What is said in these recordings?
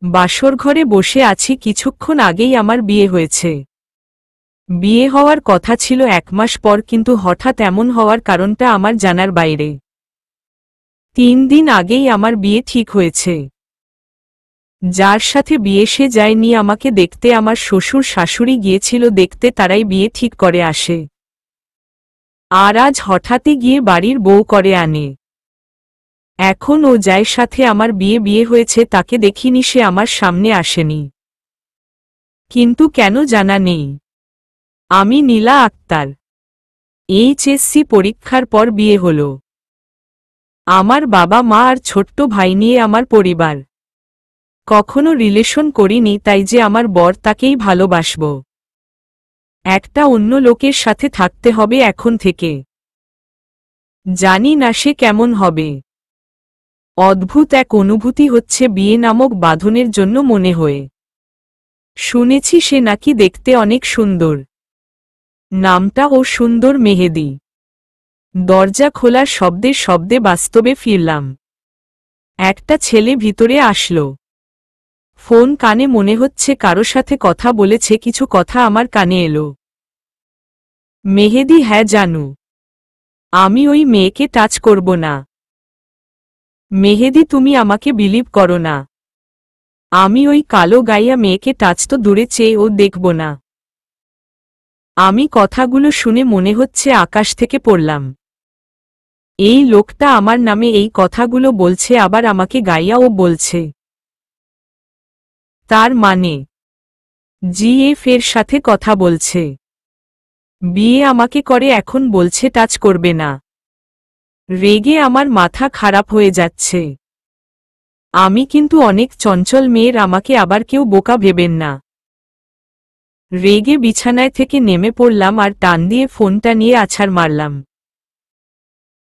বাসর ঘরে বসে আছি, কিছুক্ষণ আগেই আমার বিয়ে হয়েছে। বিয়ে হওয়ার কথা ছিল 1 মাস পর, কিন্তু হঠাৎ এমন হওয়ার কারণটা আমার জানার বাইরে। 3 দিন আগেই আমার বিয়ে ঠিক হয়েছে। যার সাথে বিয়ে সে যায়নি আমাকে দেখতে, আমার শ্বশুর শাশুড়ি গিয়েছিল দেখতে, তারাই বিয়ে ঠিক করে আসে। আর আজ হঠাৎই গিয়ে বাড়ির বউ করে আনে। এখন ও যার সাথে আমার বিয়ে হয়েছে তাকে দেখিনি, সে আমার সামনে আসেনি। কিন্তু কেন জানা নেই। আমি নীলা আক্তার। এইচএসসি পরীক্ষার পর বিয়ে হলো। আমার বাবা মা আর ছোট্ট ভাই নিয়ে আমার পরিবার। কখনো রিলেশন করিনি, তাই যে আমার বর তাকেই ভালোবাসব। একটা অন্য লোকের সাথে থাকতে হবে এখন থেকে। জানি না সে কেমন হবে। অদ্ভুত এক অনুভূতি হচ্ছে বিয়ে নামক বাঁধনের জন্য মনে হয়ে। শুনেছি সে নাকি দেখতে অনেক সুন্দর। নামটা ও সুন্দর, মেহেদি। দরজা খোলার শব্দে শব্দে বাস্তবে ফিরলাম। একটা ছেলে ভিতরে আসলো। ফোন কানে, মনে হচ্ছে কারো সাথে কথা বলেছে, কিছু কথা আমার কানে এলো। মেহেদি, হ্যাঁ জানু। আমি ওই মেয়েকে টাচ করব না। মেহেদি, তুমি আমাকে বিলিভ করো না। আমি ওই কালো গাইয়া মেয়েকে টাচ তো দূরে চেয়েও দেখব না। আমি কথাগুলো শুনে মনে হচ্ছে আকাশ থেকে পড়লাম। এই লোকটা আমার নামে এই কথাগুলো বলছে, আবার আমাকে গাইয়াও বলছে। তার মানে জিএফ এর সাথে কথা বলছে। বিয়ে আমাকে করে, এখন বলছে টাচ করবে না। রেগে আমার মাথা খারাপ হয়ে যাচ্ছে। আমি কিন্তু অনেক চঞ্চল মেয়ের, আমাকে আবার কেউ বোকা ভেবেন না। রেগে বিছানায় থেকে নেমে পড়লাম আর টান দিয়ে ফোনটা নিয়ে আছাড় মারলাম।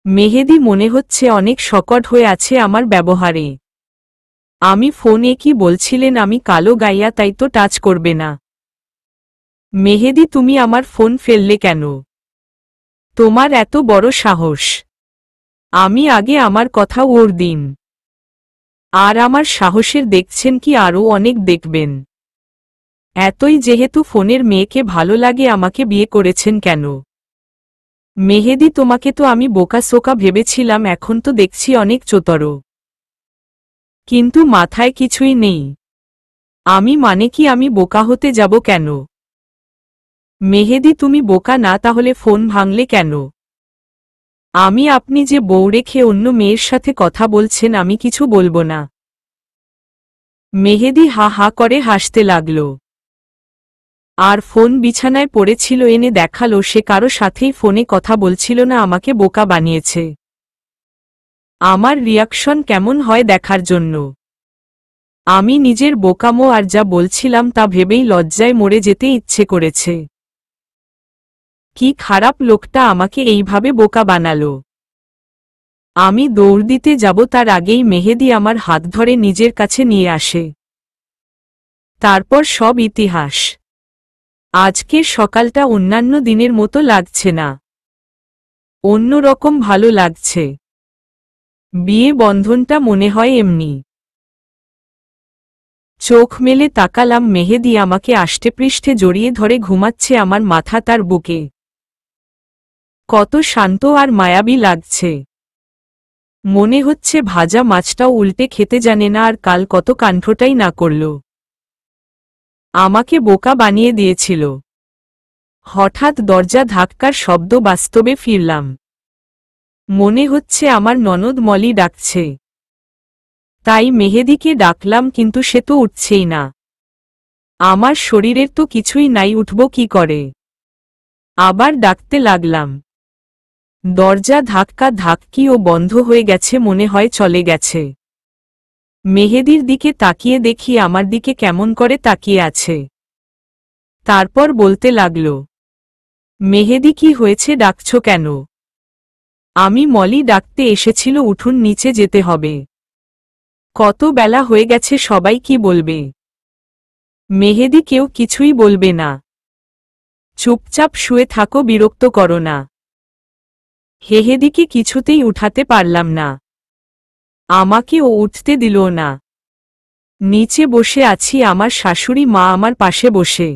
মেহেদি মনে হচ্ছে অনেক শকট হয়ে আছে আমার ব্যবহারে। আমি ফোনে কি বলছিলেন? আমি কালো গাইয়া, তাই তো টাচ করবে না। মেহেদি, তুমি আমার ফোন ফেললে কেন? তোমার এত বড় সাহস! আমি আগে আমার কথা ওর দিন। আর আমার সাহসের দেখছেন কি, আরও অনেক দেখবেন। এতই যেহেতু ফোনের মেয়েকে ভালো লাগে, আমাকে বিয়ে করেছেন কেন? মেহেদি, তোমাকে তো আমি বোকা সোকা ভেবেছিলাম, এখন তো দেখছি অনেক চতর। কিন্তু মাথায় কিছুই নেই। আমি মানে কি, আমি বোকা হতে যাব কেন? মেহেদি, তুমি বোকা না, তাহলে ফোন ভাঙলে কেন? আমি আপনি যে বউ রেখে অন্য মেয়ের সাথে কথা বলছেন, আমি কিছু বলবো না। মেহেদি হা হা করে হাসতে লাগল। আর ফোন বিছানায় পড়েছিল, এনে দেখালো সে কারো সাথেই ফোনে কথা বলছিল না, আমাকে বোকা বানিয়েছে। আমার রিয়াকশন কেমন হয় দেখার জন্য। আমি নিজের বোকামো আর যা বলছিলাম তা ভেবেই লজ্জায় মরে যেতে ইচ্ছে করেছে। কি খারাপ লোকটা আমাকে এইভাবে বোকা বানালো। আমি দৌড় দিতে যাব, তার আগেই মেহেদি আমার হাত ধরে নিজের কাছে নিয়ে আসে। তারপর সব ইতিহাস। আজকের সকালটা অন্যান্য দিনের মতো লাগছে না। অন্যরকম ভালো লাগছে। বিয়ে বন্ধনটা মনে হয় এমনি। চোখ মেলে তাকালাম, মেহেদি আমাকে আষ্টেপৃষ্ঠে জড়িয়ে ধরে ঘুমাচ্ছে, আমার মাথা তার বুকে। কত শান্ত আর মায়াবী লাগছে। মনে হচ্ছে ভাজা মাছটাও উল্টে খেতে জানে না, আর কাল কত কাণ্ঠটাই না করল। আমাকে বোকা বানিয়ে দিয়েছিল। হঠাৎ দরজা ধাক্কার শব্দ, বাস্তবে ফিরলাম। মনে হচ্ছে আমার ননদ মলি ডাকছে। তাই মেহেদিকে ডাকলাম, কিন্তু সে তো উঠছেই না। আমার শরীরের তো কিছুই নাই, উঠব কি করে? আবার ডাকতে লাগলাম। দরজা ধাক্কা ধাক্কিও বন্ধ হয়ে গেছে, মনে হয় চলে গেছে। মেহেদির দিকে তাকিয়ে দেখি আমার দিকে কেমন করে তাকিয়ে আছে। তারপর বলতে লাগল, মেহেদি কি হয়েছে, ডাকছো কেন? আমি মলি ডাকতে এসেছিল, উঠুন, নিচে যেতে হবে। কত বেলা হয়ে গেছে, সবাই কি বলবে? মেহেদি, কেউ কিছুই বলবে না। চুপচাপ শুয়ে থাকো, বিরক্ত করো না। মেহেদিকে কিছুতেই উঠাতে পারলাম না। আমাকে ও উঠতে দিলও না। নিচে বসে আছি, আমার শাশুড়ি মা আমার পাশে বসে।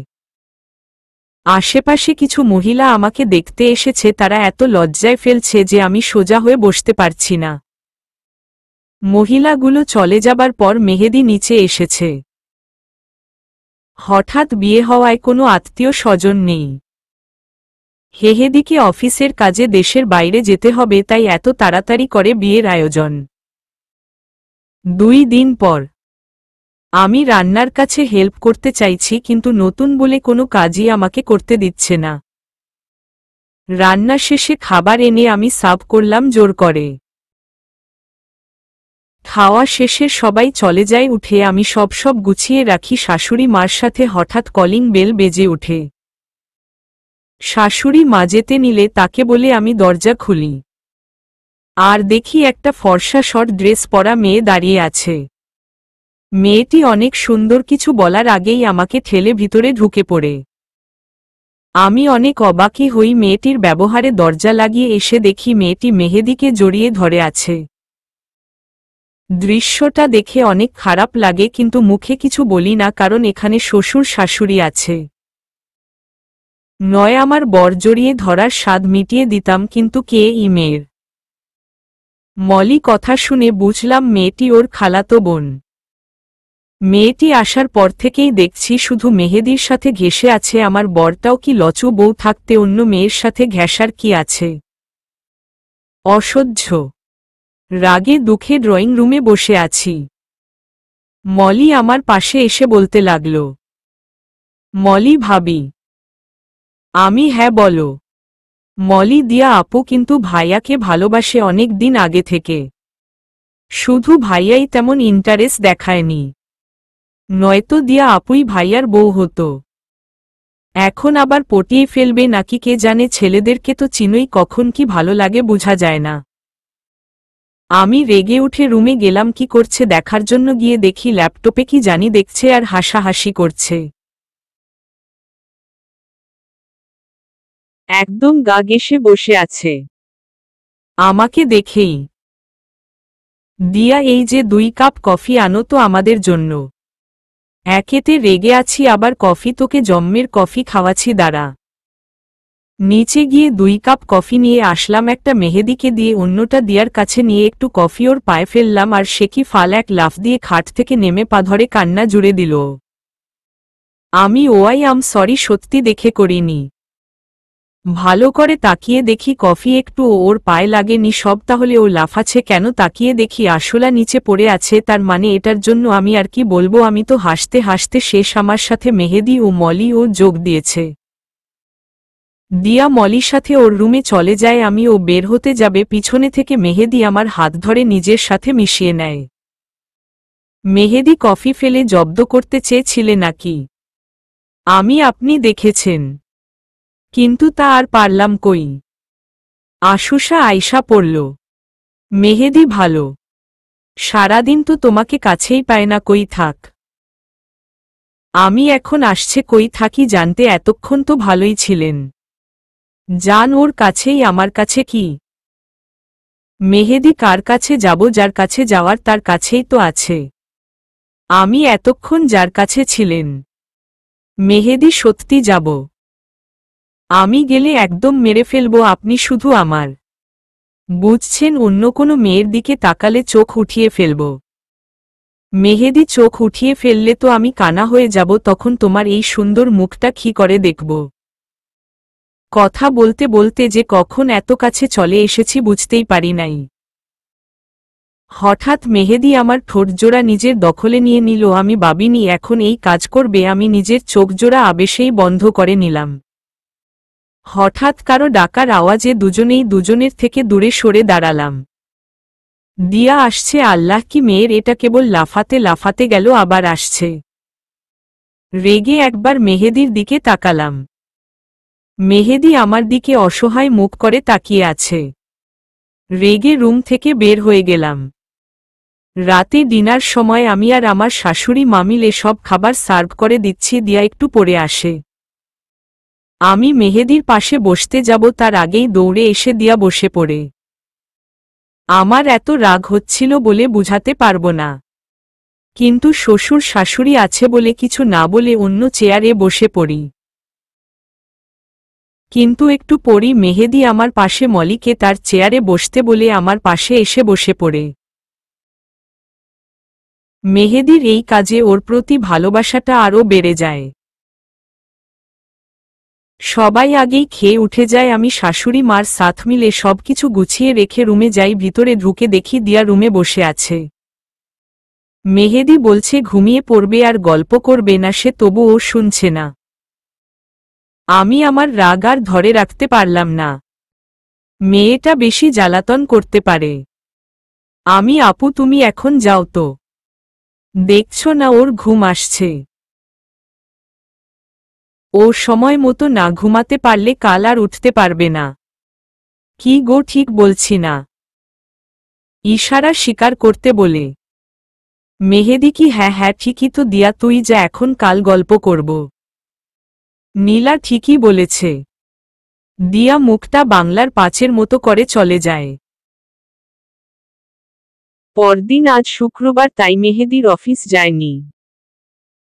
আশেপাশে কিছু মহিলা আমাকে দেখতে এসেছে, তারা এত লজ্জায় ফেলছে যে আমি সোজা হয়ে বসতে পারছি না। মহিলাগুলো চলে যাবার পর মেহেদি নিচে এসেছে। হঠাৎ বিয়ে হওয়ায় কোনো আত্মীয় স্বজন নেই। মেহেদিকে অফিসের কাজে দেশের বাইরে যেতে হবে, তাই এত তাড়াতাড়ি করে বিয়ের আয়োজন। 2 দিন পর আমি রান্নার কাছে হেল্প করতে চাইছি, কিন্তু নতুন বলে কোনো কাজই আমাকে করতে দিচ্ছে না। রান্না শেষে খাবার এনে আমি সার্ভ করলাম জোর করে। খাওয়া শেষে সবাই চলে যায়, উঠে আমি সব গুছিয়ে রাখি। শাশুড়ি মার সাথে হঠাৎ কলিং বেল বেজে ওঠে। শাশুড়ি মা যেতে নিলে তাকে বলে আমি দরজা খুলি, আর দেখি একটা ফর্সা শর্ট ড্রেস পরা মেয়ে দাঁড়িয়ে আছে। মেয়েটি অনেক সুন্দর। কিছু বলার আগেই আমাকে ঠেলে ভিতরে ঢুকে পড়ে। আমি অনেক অবাকই হই মেয়েটির ব্যবহারে। দরজা লাগিয়ে এসে দেখি মেয়েটি মেহেদিকে জড়িয়ে ধরে আছে। দৃশ্যটা দেখে অনেক খারাপ লাগে, কিন্তু মুখে কিছু বলি না, কারণ এখানে শ্বশুর শাশুড়ি আছে। নয় আমার বর জড়িয়ে ধরার স্বাদ মিটিয়ে দিতাম, কিন্তু কে এই মেয়ের? মলি কথা শুনে বুঝলাম মেয়েটি ওর খালাতো বোন। মেয়েটি আসার পর থেকেই দেখছি শুধু মেহেদির সাথে ঘেঁষে আছে। আমার বরটাও কি লচু, বউ থাকতে অন্য মেয়ের সাথে ঘেঁষার কি আছে? অসহ্য রাগে দুঃখে ড্রয়িং রুমে বসে আছি। মলি আমার পাশে এসে বলতে লাগল, মলি ভাবি। আমি হ্যাঁ বলো। মলি, দিয়া আপু কিন্তু ভাইয়াকে ভালোবাসে অনেক দিন আগে থেকে। শুধু ভাইয়াই তেমন ইন্টারেস্ট দেখায়নি, নয়তো দিয়া আপুই ভাইয়ার বউ হতো। এখন আবার পটিয়ে ফেলবে নাকি কে জানে। ছেলেদেরকে তো চিনোই, কখন কি ভালো লাগে বোঝা যায় না। আমি রেগে উঠে রুমে গেলাম কি করছে দেখার জন্য। গিয়ে দেখি ল্যাপটপে কি জানি দেখছে আর হাসাহাসি করছে। একদম গা ঘেঁষে বসে আছে আমাকে দেখেই। দিয়া, এই যে 2 কাপ কফি আনো তো আমাদের জন্য। একেতে রেগে আছি, আবার কফি তোকে জম্মের কফি খাওয়াচ্ছি, দাঁড়া। নিচে গিয়ে 2 কাপ কফি নিয়ে আসলাম। একটা মেহেদিকে দিয়ে, অন্যটা দিয়ার কাছে নিয়ে একটু কফি ওর পায়ে ফেললাম, আর সে কি ফাল! এক লাফ দিয়ে খাট থেকে নেমে পা ধরে কান্না জুড়ে দিল। আমি ওয়াই আম সরি, সত্যি দেখে করিনি। ভালো করে তাকিয়ে দেখি কফি একটু ওর পায়ে লাগেনি। সব তাহলে ও লাফাচ্ছে কেন? তাকিয়ে দেখি আসলা নিচে পড়ে আছে। তার মানে এটার জন্য আমি আর কি বলবো, আমি তো হাসতে হাসতে শেষ। আমার সাথে মেহেদি ও মলি ও যোগ দিয়েছে। দিয়া মলির সাথে ওর রুমে চলে যায়। আমি ও বের হতে যাবে, পিছনে থেকে মেহেদি আমার হাত ধরে নিজের সাথে মিশিয়ে নেয়। মেহেদি, কফি ফেলে জব্দ করতে চেয়েছিলে নাকি? আপনি দেখেছেন, কিন্তু তা আর পারলাম কই। আশুষা আইসা পড়ল। মেহেদি, ভালো, সারাদিন তো তোমাকে কাছেই পায় না, কই থাক? আমি এখন আসছে, কই থাকি জানতে এতক্ষণ তো ভালোই ছিলেন। জান ওর কাছেই, আমার কাছে কি? মেহেদি, কার কাছে যাব? যার কাছে যাওয়ার তার কাছেই তো আছে। আমি এতক্ষণ যার কাছে ছিলেন। মেহেদি, সত্যি যাব? আমি গেলে একদম মেরে ফেলব। আপনি শুধু আমার, বুঝছেন, অন্য কোনো মেয়ের দিকে তাকালে চোখ উঠিয়ে ফেলব। মেহেদি, চোখ উঠিয়ে ফেললে তো আমি কানা হয়ে যাব, তখন তোমার এই সুন্দর মুখটা কি করে দেখব? কথা বলতে বলতে যে কখন এত কাছে চলে এসেছি বুঝতেই পারি নাই। হঠাৎ মেহেদি আমার ঠোঁটজোড়া নিজের দখলে নিয়ে নিল। আমি ভাবিনি এখন এই কাজ করবে। আমি নিজের চোখজোড়া আবেশেই বন্ধ করে নিলাম। হঠাৎ কারো ডাকার আওয়াজে দুজনেই দুজনের থেকে দূরে সরে দাঁড়ালাম। দিয়া আসছে। আল্লাহ, কি মেয়ের এটা! কেবল লাফাতে লাফাতে গেল, আবার আসছে। রেগে একবার মেহেদির দিকে তাকালাম। মেহেদি আমার দিকে অসহায় মুখ করে তাকিয়ে আছে। রেগে রুম থেকে বের হয়ে গেলাম। রাতে ডিনার সময় আমি আর আমার শাশুড়ি মা মিলে সব খাবার সার্ভ করে দিচ্ছি। দিয়া একটু পরে আসে। আমি মেহেদির পাশে বসতে যাব, তার আগেই দৌড়ে এসে দিয়া বসে পড়ে। আমার এত রাগ হচ্ছিল বলে বুঝাতে পারব না। কিন্তু শ্বশুর শাশুড়ি আছে বলে কিছু না বলে অন্য চেয়ারে বসে পড়ি। কিন্তু একটু পরই মেহেদী আমার পাশে মলিকে তার চেয়ারে বসতে বলে আমার পাশে এসে বসে পড়ে। মেহেদীর এই কাজে ওর প্রতি ভালোবাসাটা আরও বেড়ে যায়। সবাই আগেই খেয়ে উঠে যায়, আমি শাশুড়ি মার সাথ মিলে সবকিছু গুছিয়ে রেখে রুমে যাই। ভিতরে ঢুকে দেখি দিয়া রুমে বসে আছে। মেহেদী বলছে ঘুমিয়ে পড়বে আর গল্প করবে না, সে তবুও শুনছে না। আমি আমার রাগ আর ধরে রাখতে পারলাম না। মেয়েটা বেশি জ্বালাতন করতে পারে। আমি আপু তুমি এখন যাও তো, দেখছো না ওর ঘুম আসছে। ও সময় মতো না ঘুমাতে পারলে কাল আর উঠতে পারবে না। কি গো ঠিক বলছি না? ইশারা স্বীকার করতে বলে। মেহেদী কি হ্যাঁ হ্যাঁ ঠিকই তো দিয়া, তুই যা এখন, কাল গল্প করব। নীলা ঠিকই বলেছে। দিয়া মুখটা বাংলার পাঁচের মতো করে চলে যায়। পরদিন আজ শুক্রবার, তাই মেহেদীর অফিস যায়নি।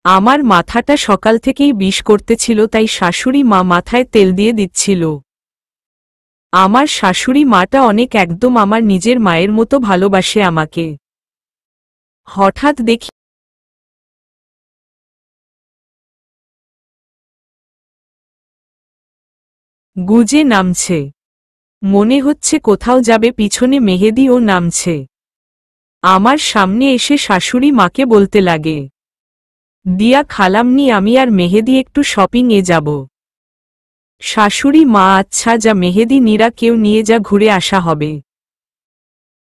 আমার মাথাটা সকাল থেকেই বিষ করতেছিল, তাই শাশুড়ি মা মাথায় তেল দিয়ে দিচ্ছিল। আমার শাশুড়ি মাটা অনেক, একদম আমার নিজের মায়ের মতো ভালোবাসে আমাকে। হঠাৎ দেখি গুজে নামছে। মনে হচ্ছে কোথাও যাবে, পিছনে মেহেদীও নামছে। আমার সামনে এসে শাশুড়ি মাকে বলতে লাগে, দিয়া খালামনি আমি আর মেহেদী একটু শপিং এ যাব। শাশুড়ি মা আচ্ছা যা মেহেদী, নীরা কেউ নিয়ে যা, ঘুরে আসা হবে।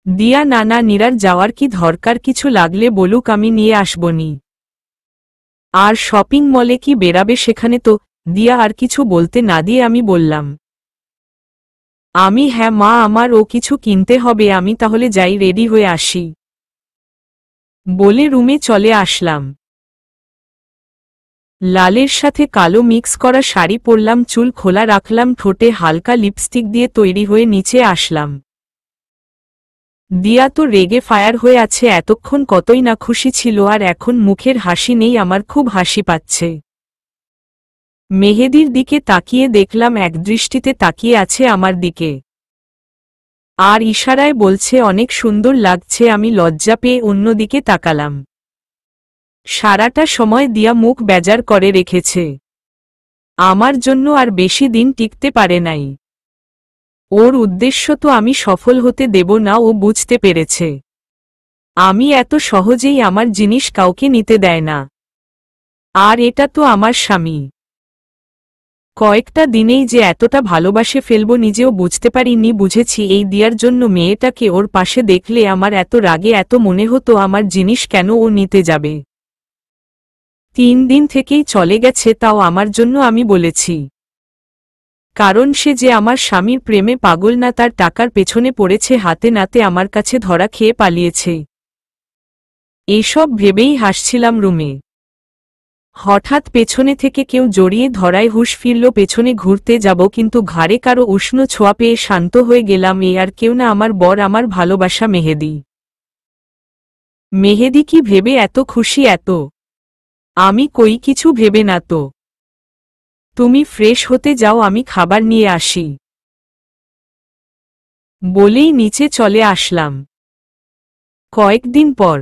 দিয়া না না, নীরার যাওয়ার কি দরকার, কিছু লাগলে বলুক আমি নিয়ে আসবনি। আর শপিং মলে কি বেরাবে সেখানে তো। দিয়া আর কিছু বলতে না দিয়ে আমি বললাম, আমি হ্যাঁ মা আমার ও কিছু কিনতে হবে, আমি তাহলে যাই, রেডি হয়ে আসি। বলে রুমে চলে আসলাম। লালের সাথে কালো মিক্স করা শাড়ি পরলাম, চুল খোলা রাখলাম, ঠোঁটে হালকা লিপস্টিক দিয়ে তৈরি হয়ে নিচে আসলাম। দিয়া তো রেগে ফায়ার হয়ে আছে, এতক্ষণ কতই না খুশি ছিল, আর এখন মুখের হাসি নেই, আমার খুব হাসি পাচ্ছে। মেহেদীর দিকে তাকিয়ে দেখলাম একদৃষ্টিতে তাকিয়ে আছে আমার দিকে, আর ইশারায় বলছে অনেক সুন্দর লাগছে। আমি লজ্জা পেয়ে অন্যদিকে তাকালাম। সারাটা সময় দিয়া মুখ বেজার করে রেখেছে। আমার জন্য আর বেশি দিন টিকতে পারে নাই। ওর উদ্দেশ্য তো আমি সফল হতে দেব না, ও বুঝতে পেরেছে। আমি এত সহজেই আমার জিনিস কাউকে নিতে দেয় না। আর এটা তো আমার স্বামী। কয়েকটা দিনেই যে এতটা ভালোবাসে ফেলব নিজেও বুঝতে পারিনি। বুঝেছি এই দিয়ার জন্য মেয়েটাকে ওর পাশে দেখলে আমার এত রাগে এত মনে হতো আমার জিনিস কেন ও নিতে যাবে। 3 দিন থেকেই চলে গেছে, তাও আমার জন্য আমি বলেছি। কারণ সে যে আমার স্বামীর প্রেমে পাগল না, তার টাকার পেছনে পড়েছে, হাতে নাতে আমার কাছে ধরা খেয়ে পালিয়েছে। এসব ভেবেই হাসছিলাম রুমে। হঠাৎ পেছনে থেকে কেউ জড়িয়ে ধরায় হুঁশ ফিরল। পেছনে ঘুরতে যাব, কিন্তু ঘাড়ে কারো উষ্ণ ছোঁয়া পেয়ে শান্ত হয়ে গেলাম। এ আর কেউ না, আমার বর, আমার ভালোবাসা মেহেদী। মেহেদী কি ভেবে এত খুশি এত? আমি কই কিছু ভেবে না তো। তুমি ফ্রেশ হতে যাও, আমি খাবার নিয়ে আসি। বলেই নিচে চলে আসলাম। কয়েকদিন পর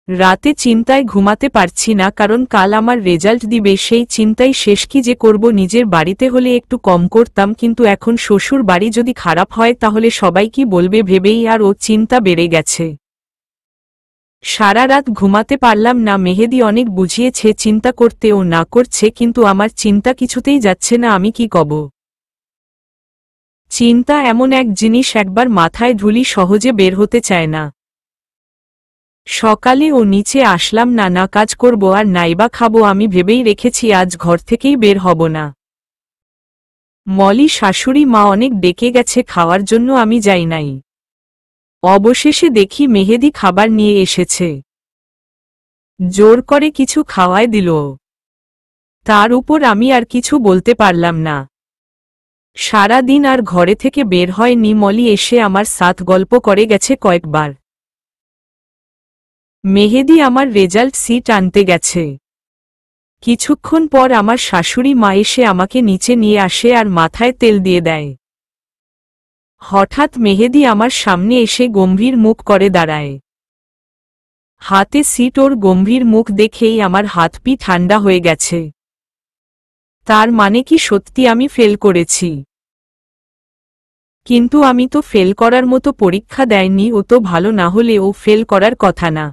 রাতে চিন্তায় ঘুমাতে পারছি না, কারণ কাল আমার রেজাল্ট দিবে, সেই চিন্তাই শেষ। কি যে করব, নিজের বাড়িতে হলে একটু কম করতাম, কিন্তু এখন শ্বশুর বাড়ি যদি খারাপ হয় তাহলে সবাই কি বলবে ভেবেই আর ও চিন্তা বেড়ে গেছে। সারা রাত ঘুমাতে পারলাম না। মেহেদী অনেক বুঝিয়েছে চিন্তা করতে, ও না করছে, কিন্তু আমার চিন্তা কিছুতেই যাচ্ছে না। আমি কি কব? চিন্তা এমন এক জিনিস, একবার মাথায় ঢুলি সহজে বের হতে চায় না। সকালে ও নিচে আসলাম না, না কাজ করব আর নাইবা খাবো। আমি ভেবেই রেখেছি আজ ঘর থেকেই বের হব না। মলি শাশুড়ি মা অনেক ডেকে গেছে খাওয়ার জন্য, আমি যাই নাই। অবশেষে দেখি মেহেদী খাবার নিয়ে এসেছে। জোর করে কিছু খাওয়ায় দিল। তার উপর আমি আর কিছু বলতে পারলাম না। সারা দিন আর ঘরে থেকে বের হয়নি। মলি এসে আমার সাথ গল্প করে গেছে কয়েকবার। মেহেদি আমার রেজাল্ট সিট আনতে গেছে। কিছুক্ষণ পর আমার শাশুড়ি মা এসে আমাকে নিচে নিয়ে আসে আর মাথায় তেল দিয়ে দেয়। হঠাৎ মেহেদি আমার সামনে এসে গম্ভীর মুখ করে দাঁড়ায়। হাতে সিট, ওর গম্ভীর মুখ দেখেই আমার হাত পি ঠান্ডা হয়ে গেছে। তার মানে কি সত্যি আমি ফেল করেছি? কিন্তু আমি তো ফেল করার মতো পরীক্ষা দেয়নি, ও তো ভালো না হলে ও ফেল করার কথা না।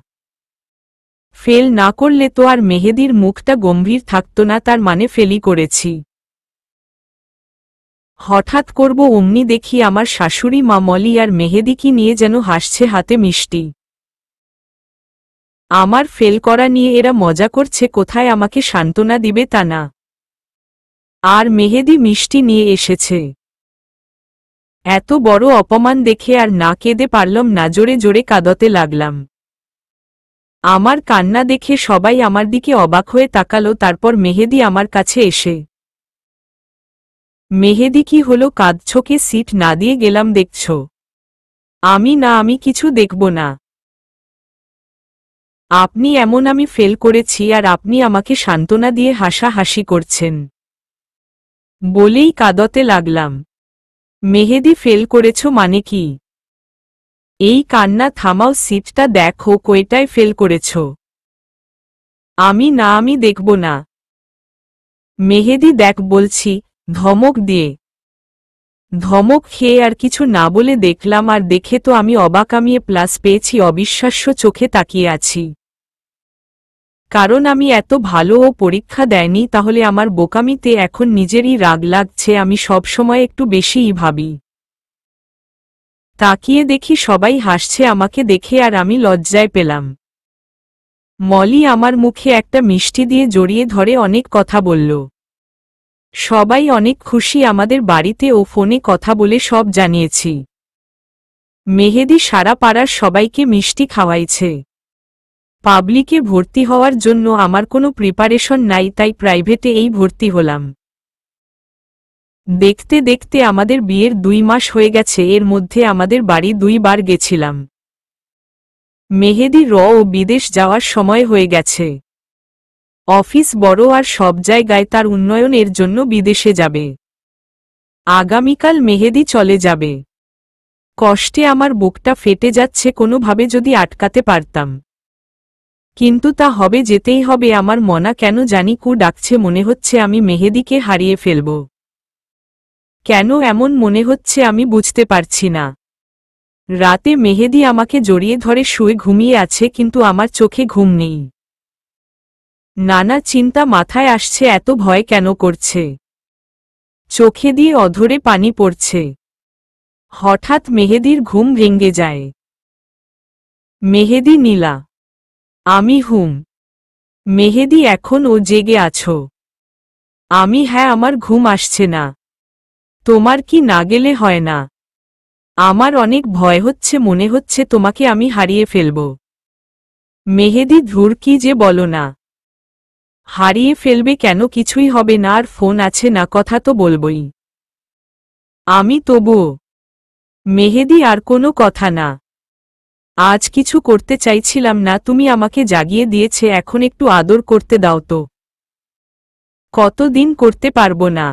ফেল না করলে তো আর মেহেদির মুখটা গম্ভীর থাকতো না, তার মানে ফেলই করেছি। হঠাৎ করব অমনি দেখি আমার শাশুড়ি মা মলি আর মেহেদিকে নিয়ে যেন হাসছে, হাতে মিষ্টি। আমার ফেল করা নিয়ে এরা মজা করছে, কোথায় আমাকে সান্ত্বনা দিবে তা না। আর মেহেদি মিষ্টি নিয়ে এসেছে। এত বড় অপমান দেখে আর না কেঁদে পারলাম না, জোরে জোরে কাঁদতে লাগলাম। আমার কান্না দেখে সবাই আমার দিকে অবাক হয়ে তাকালো। তারপর মেহেদি আমার কাছে এসে, মেহেদি কি হলো, কাঁদছোকে? সিট না দিয়ে গেলাম দেখছ? আমি কিছু দেখব না। আপনি এমন, আমি ফেল করেছি আর আপনি আমাকে সান্ত্বনা দিয়ে হাসাহাসি করছেন বলেই কাঁদতে লাগলাম। মেহেদি ফেল করেছ মানে কি? এই কান্না থামাও, সিটটা দেখো কয়টায় ফেল করেছ। আমি দেখব না। মেহেদি দেখ বলছি, ধমক দিয়ে। ধমক খেয়ে আর কিছু না বলে দেখলাম, আর দেখে তো আমি অবাক। আমি প্লাস পেয়েছি, অবিশ্বাস্য চোখে তাকিয়ে আছি। কারণ আমি এত ভালো ও পরীক্ষা দেয়নি, তাহলে আমার বোকামিতে এখন নিজেরই রাগ লাগছে। আমি সবসময় একটু বেশিই ভাবি। তাকিয়ে দেখি সবাই হাসছে আমাকে দেখে, আর আমি লজ্জায় পেলাম। মলি আমার মুখে একটা মিষ্টি দিয়ে জড়িয়ে ধরে অনেক কথা বলল। সবাই অনেক খুশি। আমাদের বাড়িতে ও ফোনে কথা বলে সব জানিয়েছি। মেহেদি সারা পাড়ার সবাইকে মিষ্টি খাওয়াইছে। পাবলিকে ভর্তি হওয়ার জন্য আমার কোনো প্রিপারেশন নাই, তাই প্রাইভেটে এই ভর্তি হলাম। দেখতে দেখতে আমাদের বিয়ের 2 মাস হয়ে গেছে। এর মধ্যে আমাদের বাড়ি 2 বার গেছিলাম। মেহেদি ও বিদেশ যাওয়ার সময় হয়ে গেছে। অফিস বড় আর সব জায়গায় তার উন্নয়নের জন্য বিদেশে যাবে। আগামীকাল মেহেদি চলে যাবে। কষ্টে আমার বুকটা ফেটে যাচ্ছে। কোনোভাবে যদি আটকাতে পারতাম, কিন্তু তা হবে, যেতেই হবে। আমার মনা কেন জানি কু ডাকছে, মনে হচ্ছে আমি মেহেদিকে হারিয়ে ফেলব। কেন এমন মনে হচ্ছে আমি বুঝতে পারছি না। রাতে মেহেদি আমাকে জড়িয়ে ধরে শুয়ে ঘুমিয়ে আছে, কিন্তু আমার চোখে ঘুম নেই। নানা চিন্তা মাথায় আসছে, এত ভয় কেন করছে? চোখে দিয়ে অধরে পানি পড়ছে। হঠাৎ মেহেদির ঘুম ভেঙে যায়। মেহেদি নীলা, আমি হুম। মেহেদি এখন ও জেগে আছো? আমি হ্যাঁ, আমার ঘুম আসছে না। তোমার কি না গেলে হয় না? আমার অনেক ভয় হচ্ছে, মনে হচ্ছে তোমাকে আমি হারিয়ে ফেলব। মেহেদি ধুর, কি যে বলো না। হারিয়ে ফেলবে কেন? কিছুই হবে না। আর ফোন আছে না, কথা তো বলবই। আমি তবুও। মেহেদি আর কোনো কথা না। আজ কিছু করতে চাইছিলাম না, তুমি আমাকে জাগিয়ে দিয়েছে, এখন একটু আদর করতে দাও তো। কতদিন করতে পারবো না।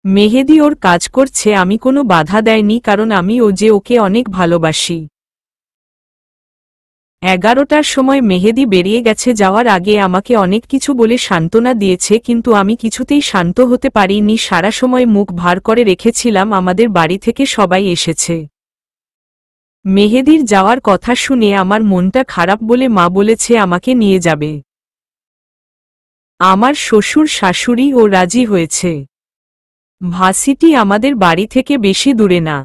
মেহেদি ওর কাজ করছে, আমি কোনো বাধা দেয়নি, কারণ আমি ওকে অনেক ভালোবাসি। 11টার সময় মেহেদি বেরিয়ে গেছে। যাওয়ার আগে আমাকে অনেক কিছু বলে সান্ত্বনা দিয়েছে, কিন্তু আমি কিছুতেই শান্ত হতে পারিনি। সারা সময় মুখ ভার করে রেখেছিলাম। আমাদের বাড়ি থেকে সবাই এসেছে। মেহেদির যাওয়ার কথা শুনে আমার মনটা খারাপ বলে মা বলেছে আমাকে নিয়ে যাবে। আমার শ্বশুর শাশুড়ি ও রাজি হয়েছে। ভার্সিটি আমাদের বাড়ি থেকে বেশি দূরে না।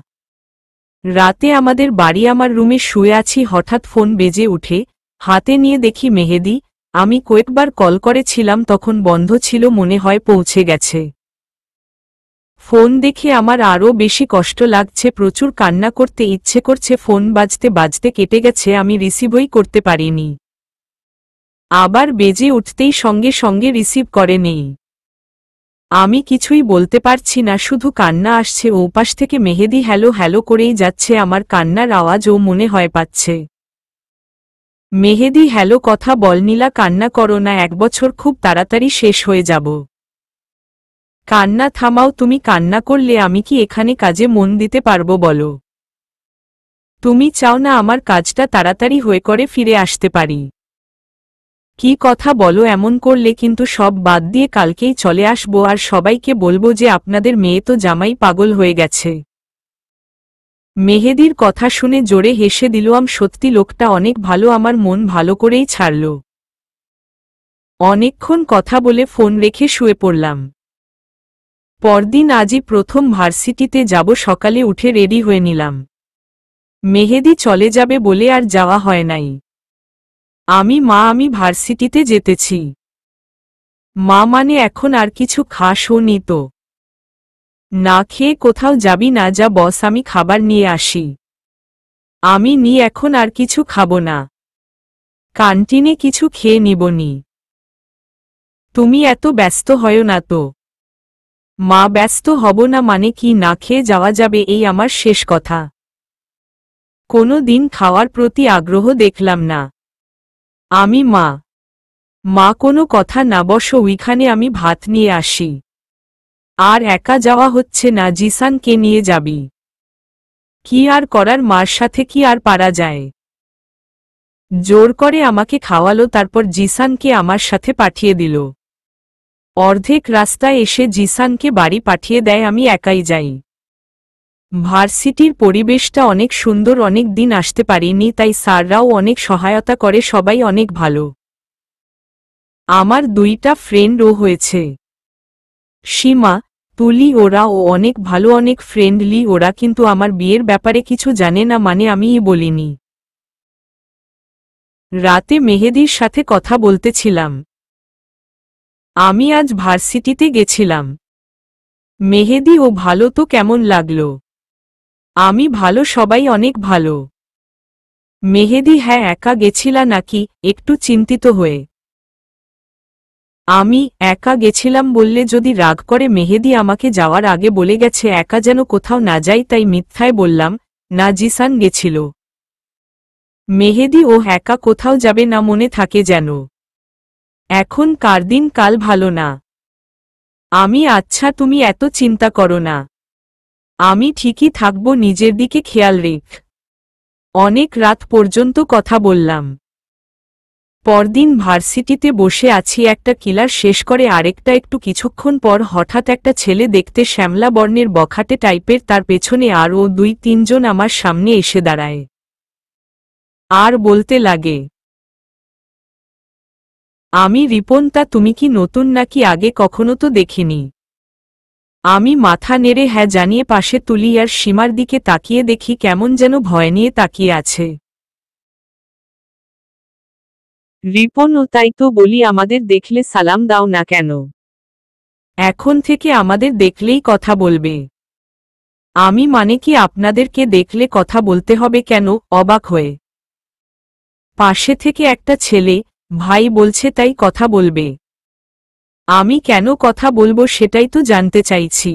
রাতে আমাদের বাড়ি, আমার রুমে শুয়ে আছি, হঠাৎ ফোন বেজে উঠে। হাতে নিয়ে দেখি মেহেদি। আমি কয়েকবার কল করেছিলাম, তখন বন্ধ ছিল, মনে হয় পৌঁছে গেছে। ফোন দেখে আমার আরও বেশি কষ্ট লাগছে, প্রচুর কান্না করতে ইচ্ছে করছে। ফোন বাজতে বাজতে কেটে গেছে, আমি রিসিভই করতে পারিনি। আবার বেজে উঠতেই সঙ্গে সঙ্গে রিসিভ করে নেই। আমি কিছুই বলতে পারছি না, শুধু কান্না আসছে। ওপাশ থেকে মেহেদি হ্যালো হ্যালো করেই যাচ্ছে। আমার কান্নার আওয়াজ ও মনে হয় পাচ্ছে। মেহেদি হ্যালো, কথা বল নীলা, কান্না করো না, 1 বছর খুব তাড়াতাড়ি শেষ হয়ে যাব। কান্না থামাও, তুমি কান্না করলে আমি কি এখানে কাজে মন দিতে পারবো বলো? তুমি চাও না আমার কাজটা তাড়াতাড়ি হয়ে করে ফিরে আসতে পারি? কি কথা বলো, এমন করলে কিন্তু সব বাদ দিয়ে কালকেই চলে আসবো আর সবাইকে বলবো যে আপনাদের মেয়ে তো জামাই পাগল হয়ে গেছে। মেহেদির কথা শুনে জোরে হেসে দিলাম, সত্যি লোকটা অনেক ভালো, আমার মন ভালো করেই ছাড়ল। অনেকক্ষণ কথা বলে ফোন রেখে শুয়ে পড়লাম। পরদিন আজই প্রথম ভার্সিটিতে যাব, সকালে উঠে রেডি হয়ে নিলাম। মেহেদি চলে যাবে বলে আর যাওয়া হয় নাই। আমি ভার্সিটিতে যেতেছি। মা মানে এখন আর কিছু খাসও নি তো? না খেয়ে কোথাও যাবি না? যা বস, আমি খাবার নিয়ে আসি। আমি এখন আর কিছু খাবো না, ক্যান্টিনে কিছু খেয়ে নিবনি। তুমি এত ব্যস্ত হয়ো না তো। মা, ব্যস্ত হব না মানে কি? না খেয়ে যাওয়া যাবে এই আমার শেষ কথা। কোনো দিন খাওয়ার প্রতি আগ্রহ দেখলাম না। মা কোনো কথা না, বসো ওইখানে, আমি ভাত নিয়ে আসি। আর একা যাওয়া হচ্ছে না, জিসানকে নিয়ে যাবি। কি আর করার, মার সাথে কি আর পারা যায়? জোর করে আমাকে খাওয়ালো, তারপর জিসানকে আমার সাথে পাঠিয়ে দিল। অর্ধেক রাস্তায় এসে জিসানকে বাড়ি পাঠিয়ে দেয়, আমি একাই যাই। ভার্সিটির পরিবেশটা অনেক সুন্দর, অনেক দিন আসতে পারিনি, তাই স্যাররাও অনেক সহায়তা করে, সবাই অনেক ভালো। আমার 2টা ফ্রেন্ডও হয়েছে, সীমা, তুলি, ওরাও অনেক ভালো, অনেক ফ্রেন্ডলি ওরা, কিন্তু আমার বিয়ের ব্যাপারে কিছু জানে না, মানে আমিই বলিনি। রাতে মেহেদির সাথে কথা বলতেছিলাম। আমি আজ ভার্সিটিতে গেছিলাম। মেহেদি, ও ভালো তো? কেমন লাগলো? আমি ভালো, সবাই অনেক ভালো। মেহেদি, হ্যাঁ, একা গেছিলা নাকি? একটু চিন্তিত হয়ে। আমি একা গেছিলাম বললে যদি রাগ করে? মেহেদি আমাকে যাওয়ার আগে বলে গেছে একা যেন কোথাও না যাই, তাই মিথ্যায় বললাম, না জিসান গেছিল। মেহেদি, ও একা কোথাও যাবে না, মনে থাকে যেন। এখন কার দিন কাল ভালো না। আমি আচ্ছা, তুমি এত চিন্তা করো না, আমি ঠিকই থাকবো, নিজের দিকে খেয়াল রেখ। অনেক রাত পর্যন্ত কথা বললাম। পরদিন ভার্সিটিতে বসে আছি, একটা কিলার শেষ করে আরেকটা, একটু কিছুক্ষণ পর হঠাৎ একটা ছেলে, দেখতে শ্যামলা বর্ণের, বখাটে টাইপের, তার পেছনে আরও 2-3 জন আমার সামনে এসে দাঁড়ায়। আর বলতে লাগে, আমি রিপন, তা তুমি কি নতুন নাকি? আগে কখনো তো দেখিনি। আমি মাথা নেড়ে হ্যাঁ জানিয়ে পাশে তুলি আর সীমার দিকে তাকিয়ে দেখি কেমন যেন ভয় নিয়ে তাকিয়ে আছে। রিপন, ও তাই তো বলি, আমাদের দেখলে সালাম দাও না কেন? এখন থেকে আমাদের দেখলেই কথা বলবে। আমি মানে কি, আপনাদেরকে দেখলে কথা বলতে হবে কেন? অবাক হয়ে পাশে থেকে একটা ছেলে, ভাই বলছে তাই কথা বলবে। আমি কেন কথা বলবো সেটাই তো জানতে চাইছি।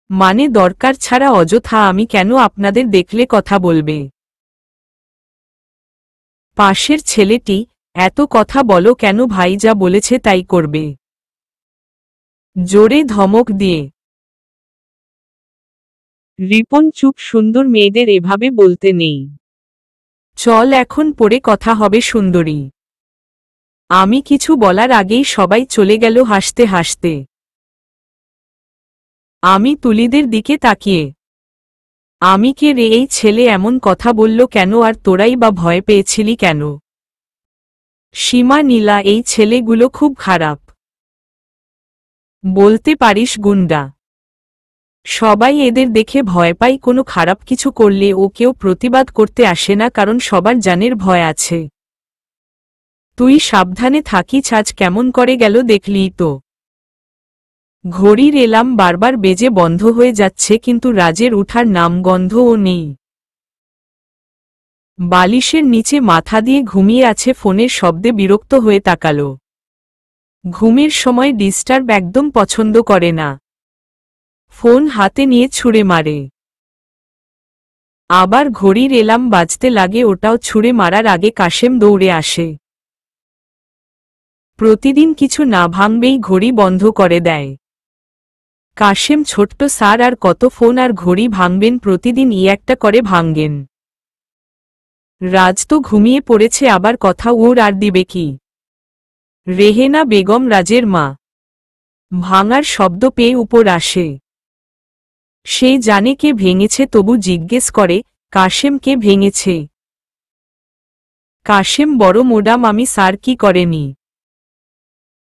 মানে দরকার ছাড়া অযথা আমি কেন আপনাদের দেখলে কথা বলবে? পাশের ছেলেটি, এত কথা বলো কেন? ভাই যা বলেছে তাই করবে, জোরে ধমক দিয়ে। রিপন, চুপ, সুন্দর মেয়েদের এভাবে বলতে নেই। চল, এখন পরে কথা হবে সুন্দরী। আমি কিছু বলার আগেই সবাই চলে গেল হাসতে হাসতে। আমি তুলিদের দিকে তাকিয়ে, আমি কে রে? এই ছেলে এমন কথা বলল কেন? আর তোরাই বা ভয় পেয়েছিলি কেন? সীমা, নীলা, এই ছেলেগুলো খুব খারাপ, বলতে পারিস গুন্ডা। সবাই এদের দেখে ভয় পায়, কোনো খারাপ কিছু করলে ও কেউ প্রতিবাদ করতে আসে না, কারণ সবার জানের ভয় আছে। তুই সাবধানে থাকিস, আজ কেমন করে গেল দেখলিই তো। ঘড়ির এলাম বারবার বেজে বন্ধ হয়ে যাচ্ছে, কিন্তু রাজের উঠার নামগন্ধও নেই। বালিশের নিচে মাথা দিয়ে ঘুমিয়ে আছে, ফোনের শব্দে বিরক্ত হয়ে তাকাল। ঘুমের সময় ডিস্টার্ব একদম পছন্দ করে না। ফোন হাতে নিয়ে ছুঁড়ে মারে। আবার ঘড়ির এলার্ম বাজতে লাগে, ওটাও ছুঁড়ে মারার আগে কাশেম দৌড়ে আসে। প্রতিদিন কিছু না ভাঙবেই ঘড়ি বন্ধ করে দেয়। কাশেম ছোট্ট স্যার আর কত ফোন আর ঘড়ি ভাঙবেন, প্রতিদিন একটা করে ভাঙেন। রাজ তো ঘুমিয়ে পড়েছে, আবার কথা ওর আর দিবে কি। রেহেনা বেগম রাজের মা ভাঙার শব্দ পেয়ে উপর আসে। সে জানে কে ভেঙেছে, তবু জিজ্ঞেস করে, কাশেম কে ভেঙেছে? কাশেম বড় মোডাম, আমি স্যার কি করেনি।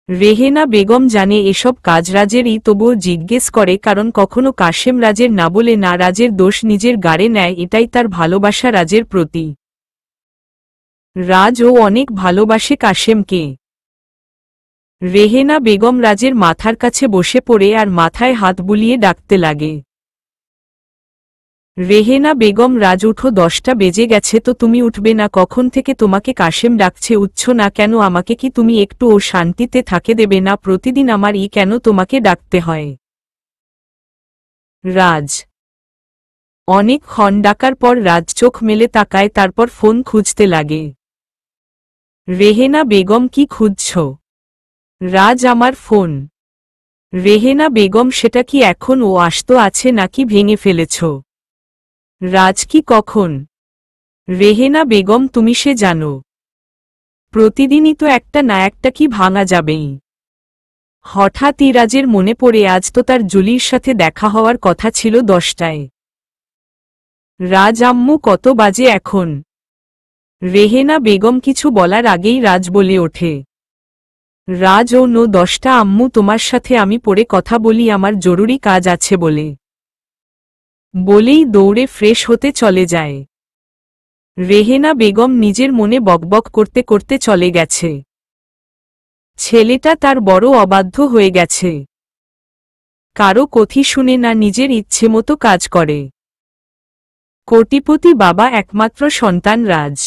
রেহেনা বেগম জানে এসব কাজ রাজেরই, তবুও জিজ্ঞেস করে, কারণ কখনো কাশেম রাজের না বলে না, রাজের দোষ নিজের গাড়ে নেয়, এটাই তার ভালোবাসা রাজের প্রতি। রাজও অনেক ভালোবাসে কাশেমকে। রেহেনা বেগম রাজের মাথার কাছে বসে পড়ে আর মাথায় হাত বুলিয়ে ডাকতে লাগে, রেহেনা বেগম রাজ উঠো, 10টা বেজে গেছে তো, তুমি উঠবে না? কখন থেকে তোমাকে কাশেম ডাকছে, উঠছ না কেন? আমাকে কি তুমি একটু ও শান্তিতে থাকে দেবে না? প্রতিদিন আমার কেন তোমাকে ডাকতে হয়? রাজ অনেকক্ষণ ডাকার পর রাজ চোখ মেলে তাকায়, তারপর ফোন খুঁজতে লাগে। রেহেনা বেগম কি খুঁজছ? রাজ আমার ফোন। রেহেনা বেগম সেটা কি এখন ও আসতো আছে নাকি ভেঙে ফেলেছ? রাজ কি কখন? রেহেনা বেগম তুমি সে জানো, প্রতিদিনই তো একটা না একটা কি ভাঙা যাবেই। হঠাৎই রাজের মনে পড়ে আজ তো তার জুলির সাথে দেখা হওয়ার কথা ছিল 10টায়। রাজ আম্মু কত বাজে এখন? রেহেনা বেগম কিছু বলার আগেই রাজ বলে ওঠে, রাজ ও 10টা আম্মু, তোমার সাথে আমি পরে কথা বলি, আমার জরুরি কাজ আছে বলেই দৌড়ে ফ্রেশ হতে চলে যায়। রেহেনা বেগম নিজের মনে বকবক করতে করতে চলে গেছে। ছেলেটা তার বড় অবাধ্য হয়ে গেছে, কারো কথি শুনে না, নিজের ইচ্ছে মতো কাজ করে। কোটিপতি বাবা, একমাত্র সন্তান রাজ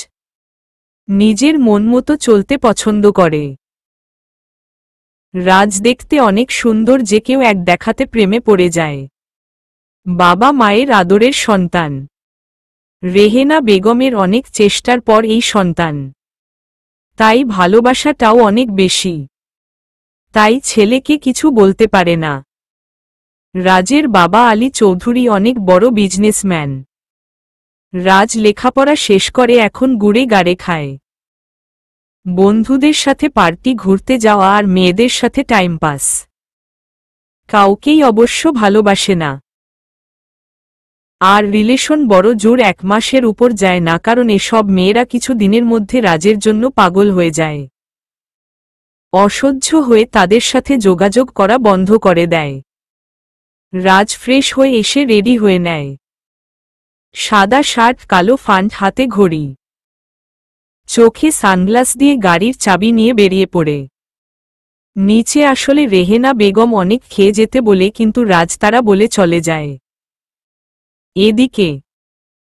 নিজের মন মতো চলতে পছন্দ করে। রাজ দেখতে অনেক সুন্দর, যে কেউ এক দেখাতে প্রেমে পড়ে যায়। বাবা মায়ের আদরের সন্তান। রেহেনা বেগমের অনেক চেষ্টার পর এই সন্তান, তাই ভালোবাসাটাও অনেক বেশি। তাই ছেলেকে কিছু বলতে পারে না। রাজের বাবা আলী চৌধুরী অনেক বড় বিজনেসম্যান। রাজ লেখাপড়া শেষ করে এখন গুড়ে গাড়ে খায়। বন্ধুদের সাথে পার্টি, ঘুরতে যাওয়া আর মেয়েদের সাথে টাইম পাস। কাউকেই অবশ্য ভালোবাসে না। আর রিলেশন বড় জোর 1 মাসের উপর যায় না, কারণ এসব মেয়েরা কিছু দিনের মধ্যে রাজের জন্য পাগল হয়ে যায়। অসহ্য হয়ে তাদের সাথে যোগাযোগ করা বন্ধ করে দেয়। রাজ ফ্রেশ হয়ে এসে রেডি হয়ে নেয়। সাদা শার্ট, কালো প্যান্ট, হাতে ঘড়ি, চোখে সানগ্লাস দিয়ে গাড়ির চাবি নিয়ে বেরিয়ে পড়ে। নিচে আসলে রেহেনা বেগম অনেক খেয়ে যেতে বলে, কিন্তু রাজ তারা বলে চলে যায়। এদিকে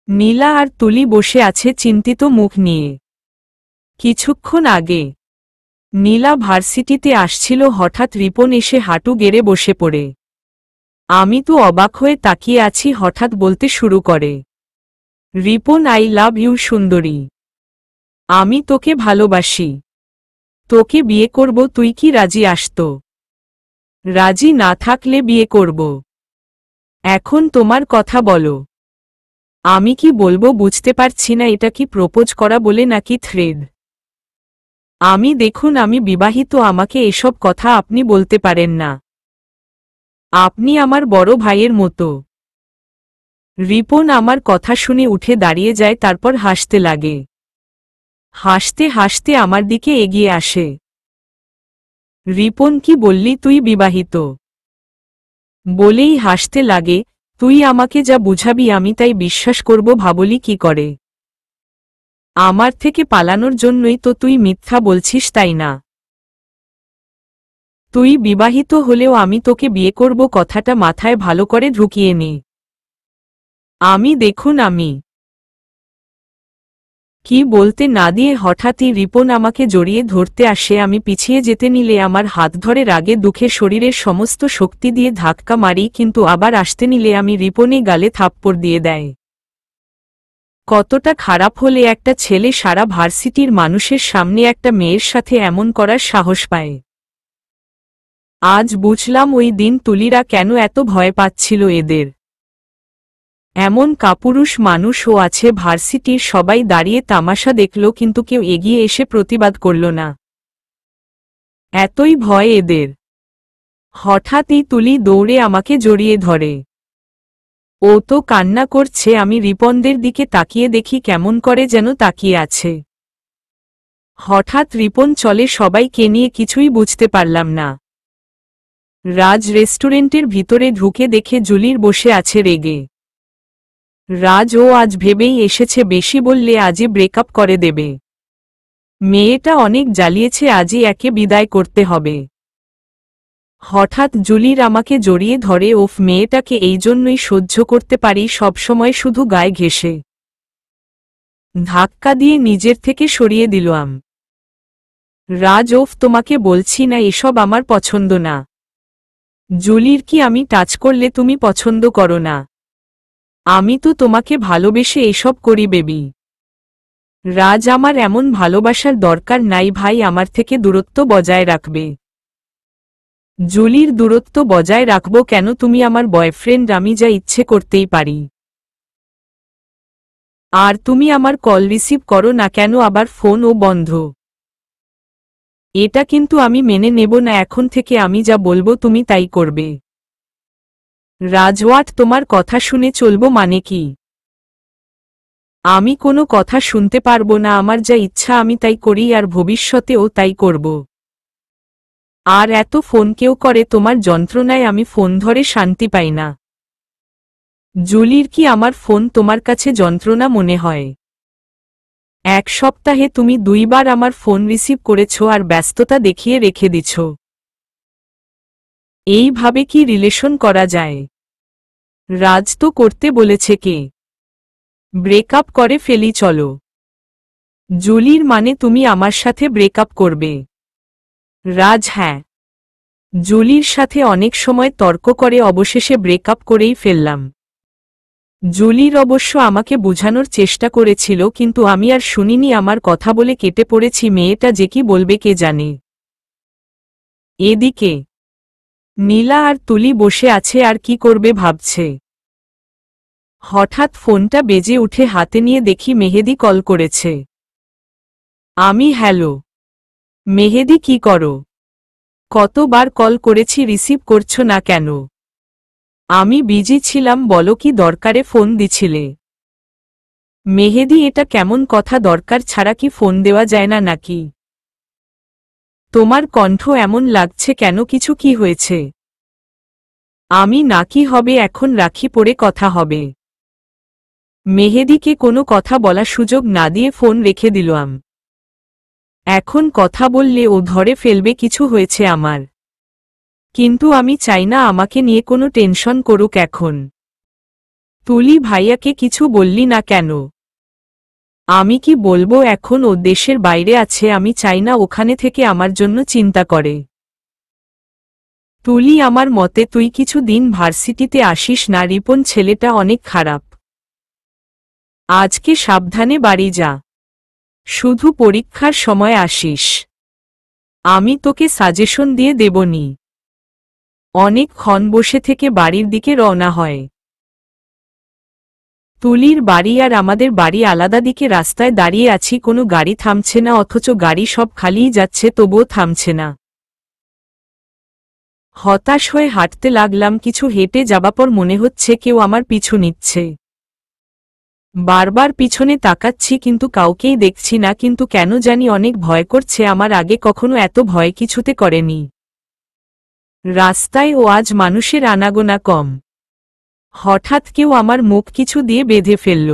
নীলা আর তুলি বসে আছে চিন্তিত মুখ নিয়ে। কিছুক্ষণ আগে নীলা ভার্সিটিতে আসছিল, হঠাৎ রিপন এসে হাঁটু গেড়ে বসে পড়ে। আমি তো অবাক হয়ে তাকিয়ে আছি, হঠাৎ বলতে শুরু করে, রিপন, আই লাভ ইউ সুন্দরী, আমি তোকে ভালোবাসি, তোকে বিয়ে করব, তুই কি রাজি আসত? রাজি না থাকলে বিয়ে করব। এখন তোমার কথা বলো। আমি কি বলবো বুঝতে পারছি না, এটা কি প্রপোজ করা বলে নাকি থ্রেড? আমি দেখুন, আমি বিবাহিত, আমাকে এসব কথা আপনি বলতে পারেন না। আপনি আমার বড় ভাইয়ের মতো। রিপন আমার কথা শুনে উঠে দাঁড়িয়ে যায়, তারপর হাসতে লাগে। হাসতে হাসতে আমার দিকে এগিয়ে আসে। রিপন, কি বললি তুই বিবাহিত? বলেই হাসতে লাগে। তুই আমাকে যা বুঝাবি আমি তাই বিশ্বাস করব, ভাবলি কি করে? আমার থেকে পালানোর জন্যই তো তুই মিথ্যা বলছিস, তাই না? তুই বিবাহিত হলেও আমি তোকে বিয়ে করব, কথাটা মাথায় ভালো করে ঢুকিয়ে নে। আমি দেখুন, আমি কি বলতে না দিয়ে হঠাৎই রিপন আমাকে জড়িয়ে ধরতে আসে। আমি পিছিয়ে যেতে নিলে আমার হাত ধরে রাগে দুঃখে শরীরের সমস্ত শক্তি দিয়ে ধাক্কা মারি, কিন্তু আবার আসতে নিলে আমি রিপনে গালে থাপ্পড় দিয়ে দেয়। কতটা খারাপ হলে একটা ছেলে সারা ভার্সিটির মানুষের সামনে একটা মেয়ের সাথে এমন করার সাহস পায়। আজ বুঝলাম ওই দিন তুলিরা কেন এত ভয় পাচ্ছিল এদের। এমন কাপুরুষ মানুষও আছে, ভার্সিটির সবাই দাঁড়িয়ে তামাশা দেখল কিন্তু কেউ এগিয়ে এসে প্রতিবাদ করল না। এতই ভয় এদের। হঠাৎই তুলি দৌড়ে আমাকে জড়িয়ে ধরে। ও তো কান্না করছে, আমি রিপনদের দিকে তাকিয়ে দেখি কেমন করে যেন তাকিয়ে আছে। হঠাৎ রিপন চলে সবাইকে নিয়ে, কিছুই বুঝতে পারলাম না। রাজ রেস্টুরেন্টের ভিতরে ঢুকে দেখে জুলির বসে আছে রেগে। রাজ ও আজ ভেবেই এসেছে বেশি বললে আজই ব্রেকআপ করে দেবে। মেয়েটা অনেক জ্বালিয়েছে, আজই একে বিদায় করতে হবে। হঠাৎ জুলির আমাকে জড়িয়ে ধরে। ওফ, মেয়েটাকে এই জন্যই সহ্য করতে পারি, সবসময় শুধু গায়ে ঘেঁষে। ধাক্কা দিয়ে নিজের থেকে সরিয়ে দিলাম। রাজ, ওফ, তোমাকে বলছি না এসব আমার পছন্দ না। জুলির কি আমি টাচ করলে তুমি পছন্দ করো না? আমি তো তোমাকে ভালোবেসে এসব করি বেবি। রাজ, আমার এমন ভালোবাসার দরকার নাই ভাই, আমার থেকে দূরত্ব বজায় রাখবে। জুলির দূরত্ব বজায় রাখব কেন? তুমি আমার বয়ফ্রেন্ড, আমি যা ইচ্ছে করতেই পারি। আর তুমি আমার কল রিসিভ করো না কেন? আবার ফোনও বন্ধ। এটা কিন্তু আমি মেনে নেব না। এখন থেকে আমি যা বলবো তুমি তাই করবে। রাজওয়াট, তোমার কথা শুনে চলবো মানে কি? আমি কোনো কথা শুনতে পারবো না। আমার যা ইচ্ছা আমি তাই করি, আর ভবিষ্যতেও তাই করব। আর এত ফোন কেউ করে? তোমার যন্ত্রণায় আমি ফোন ধরে শান্তি পাই না। জুলির কি আমার ফোন তোমার কাছে যন্ত্রণা মনে হয়? এক সপ্তাহে তুমি 2 বার আমার ফোন রিসিভ করেছ আর ব্যস্ততা দেখিয়ে রেখে দিছ। এইভাবে কি রিলেশন করা যায়? রাজ তো করতে বলেছে কে? ব্রেকআপ করে ফেলি চলো। জুলির মানে তুমি আমার সাথে ব্রেকআপ করবে? রাজ, হ্যাঁ। জুলির সাথে অনেক সময় তর্ক করে অবশেষে ব্রেকআপ করেই ফেললাম। জুলির অবশ্য আমাকে বোঝানোর চেষ্টা করেছিল কিন্তু আমি আর শুনিনি, আমার কথা বলে কেটে পড়েছি। মেয়েটা যে কি বলবে কে জানে। এদিকে নীলা আর তুলি বসে আছে আর কি করবে ভাবছে। হঠাৎ ফোনটা বেজে উঠে হাতে নিয়ে দেখি মেহেদি কল করেছে। আমি, হ্যালো মেহেদি, কি করো? কতবার কল করেছি, রিসিভ করছো না কেন? আমি বিজি ছিলাম, বলো কি দরকারে ফোন দিছিলে? মেহেদি, এটা কেমন কথা? দরকার ছাড়া কি ফোন দেওয়া যায় না নাকি? তোমার কণ্ঠ এমন লাগছে কেন? কিছু কি হয়েছে? আমি নাকি হবে? এখন রাখি, পরে কথা হবে। মেহেদিকে কোনো কথা বলার সুযোগ না দিয়ে ফোন রেখে দিলাম। এখন কথা বললে ও ধরে ফেলবে কিছু হয়েছে আমার। কিন্তু আমি চাই না আমাকে নিয়ে কোনো টেনশন করুক এখন। তুলি, ভাইয়াকে কিছু বললি না কেন? আমি কি বলবো, এখন ও দেশের বাইরে আছে, আমি চাই না ওখানে থেকে আমার জন্য চিন্তা করে। তুলি, আমার মতে তুই কিছু দিন ভার্সিটিতে আসিস না, রিপন ছেলেটা অনেক খারাপ। আজকে সাবধানে বাড়ি যা, শুধু পরীক্ষার সময় আসিস। আমি তোকে সাজেশন দিয়ে দেবনি। অনেকক্ষণ বসে থেকে বাড়ির দিকে রওনা হয়। তুলির বাড়ি আর আমাদের বাড়ি আলাদা দিকে। রাস্তায় দাঁড়িয়ে আছি, কোনো গাড়ি থামছে না, অথচ গাড়ি সব খালিই যাচ্ছে, তবুও থামছে না। হতাশ হয়ে হাঁটতে লাগলাম। কিছু হেঁটে যাবার পর মনে হচ্ছে কেউ আমার পিছু নিচ্ছে। বারবার পিছনে তাকাচ্ছি কিন্তু কাউকেই দেখছি না, কিন্তু কেন জানি অনেক ভয় করছে। আমার আগে কখনো এত ভয় কিছুতে করেনি। রাস্তায় ও আজ মানুষের আনাগোনা কম। হঠাৎ কেউ আমার মুখ কিছু দিয়ে বেঁধে ফেলল।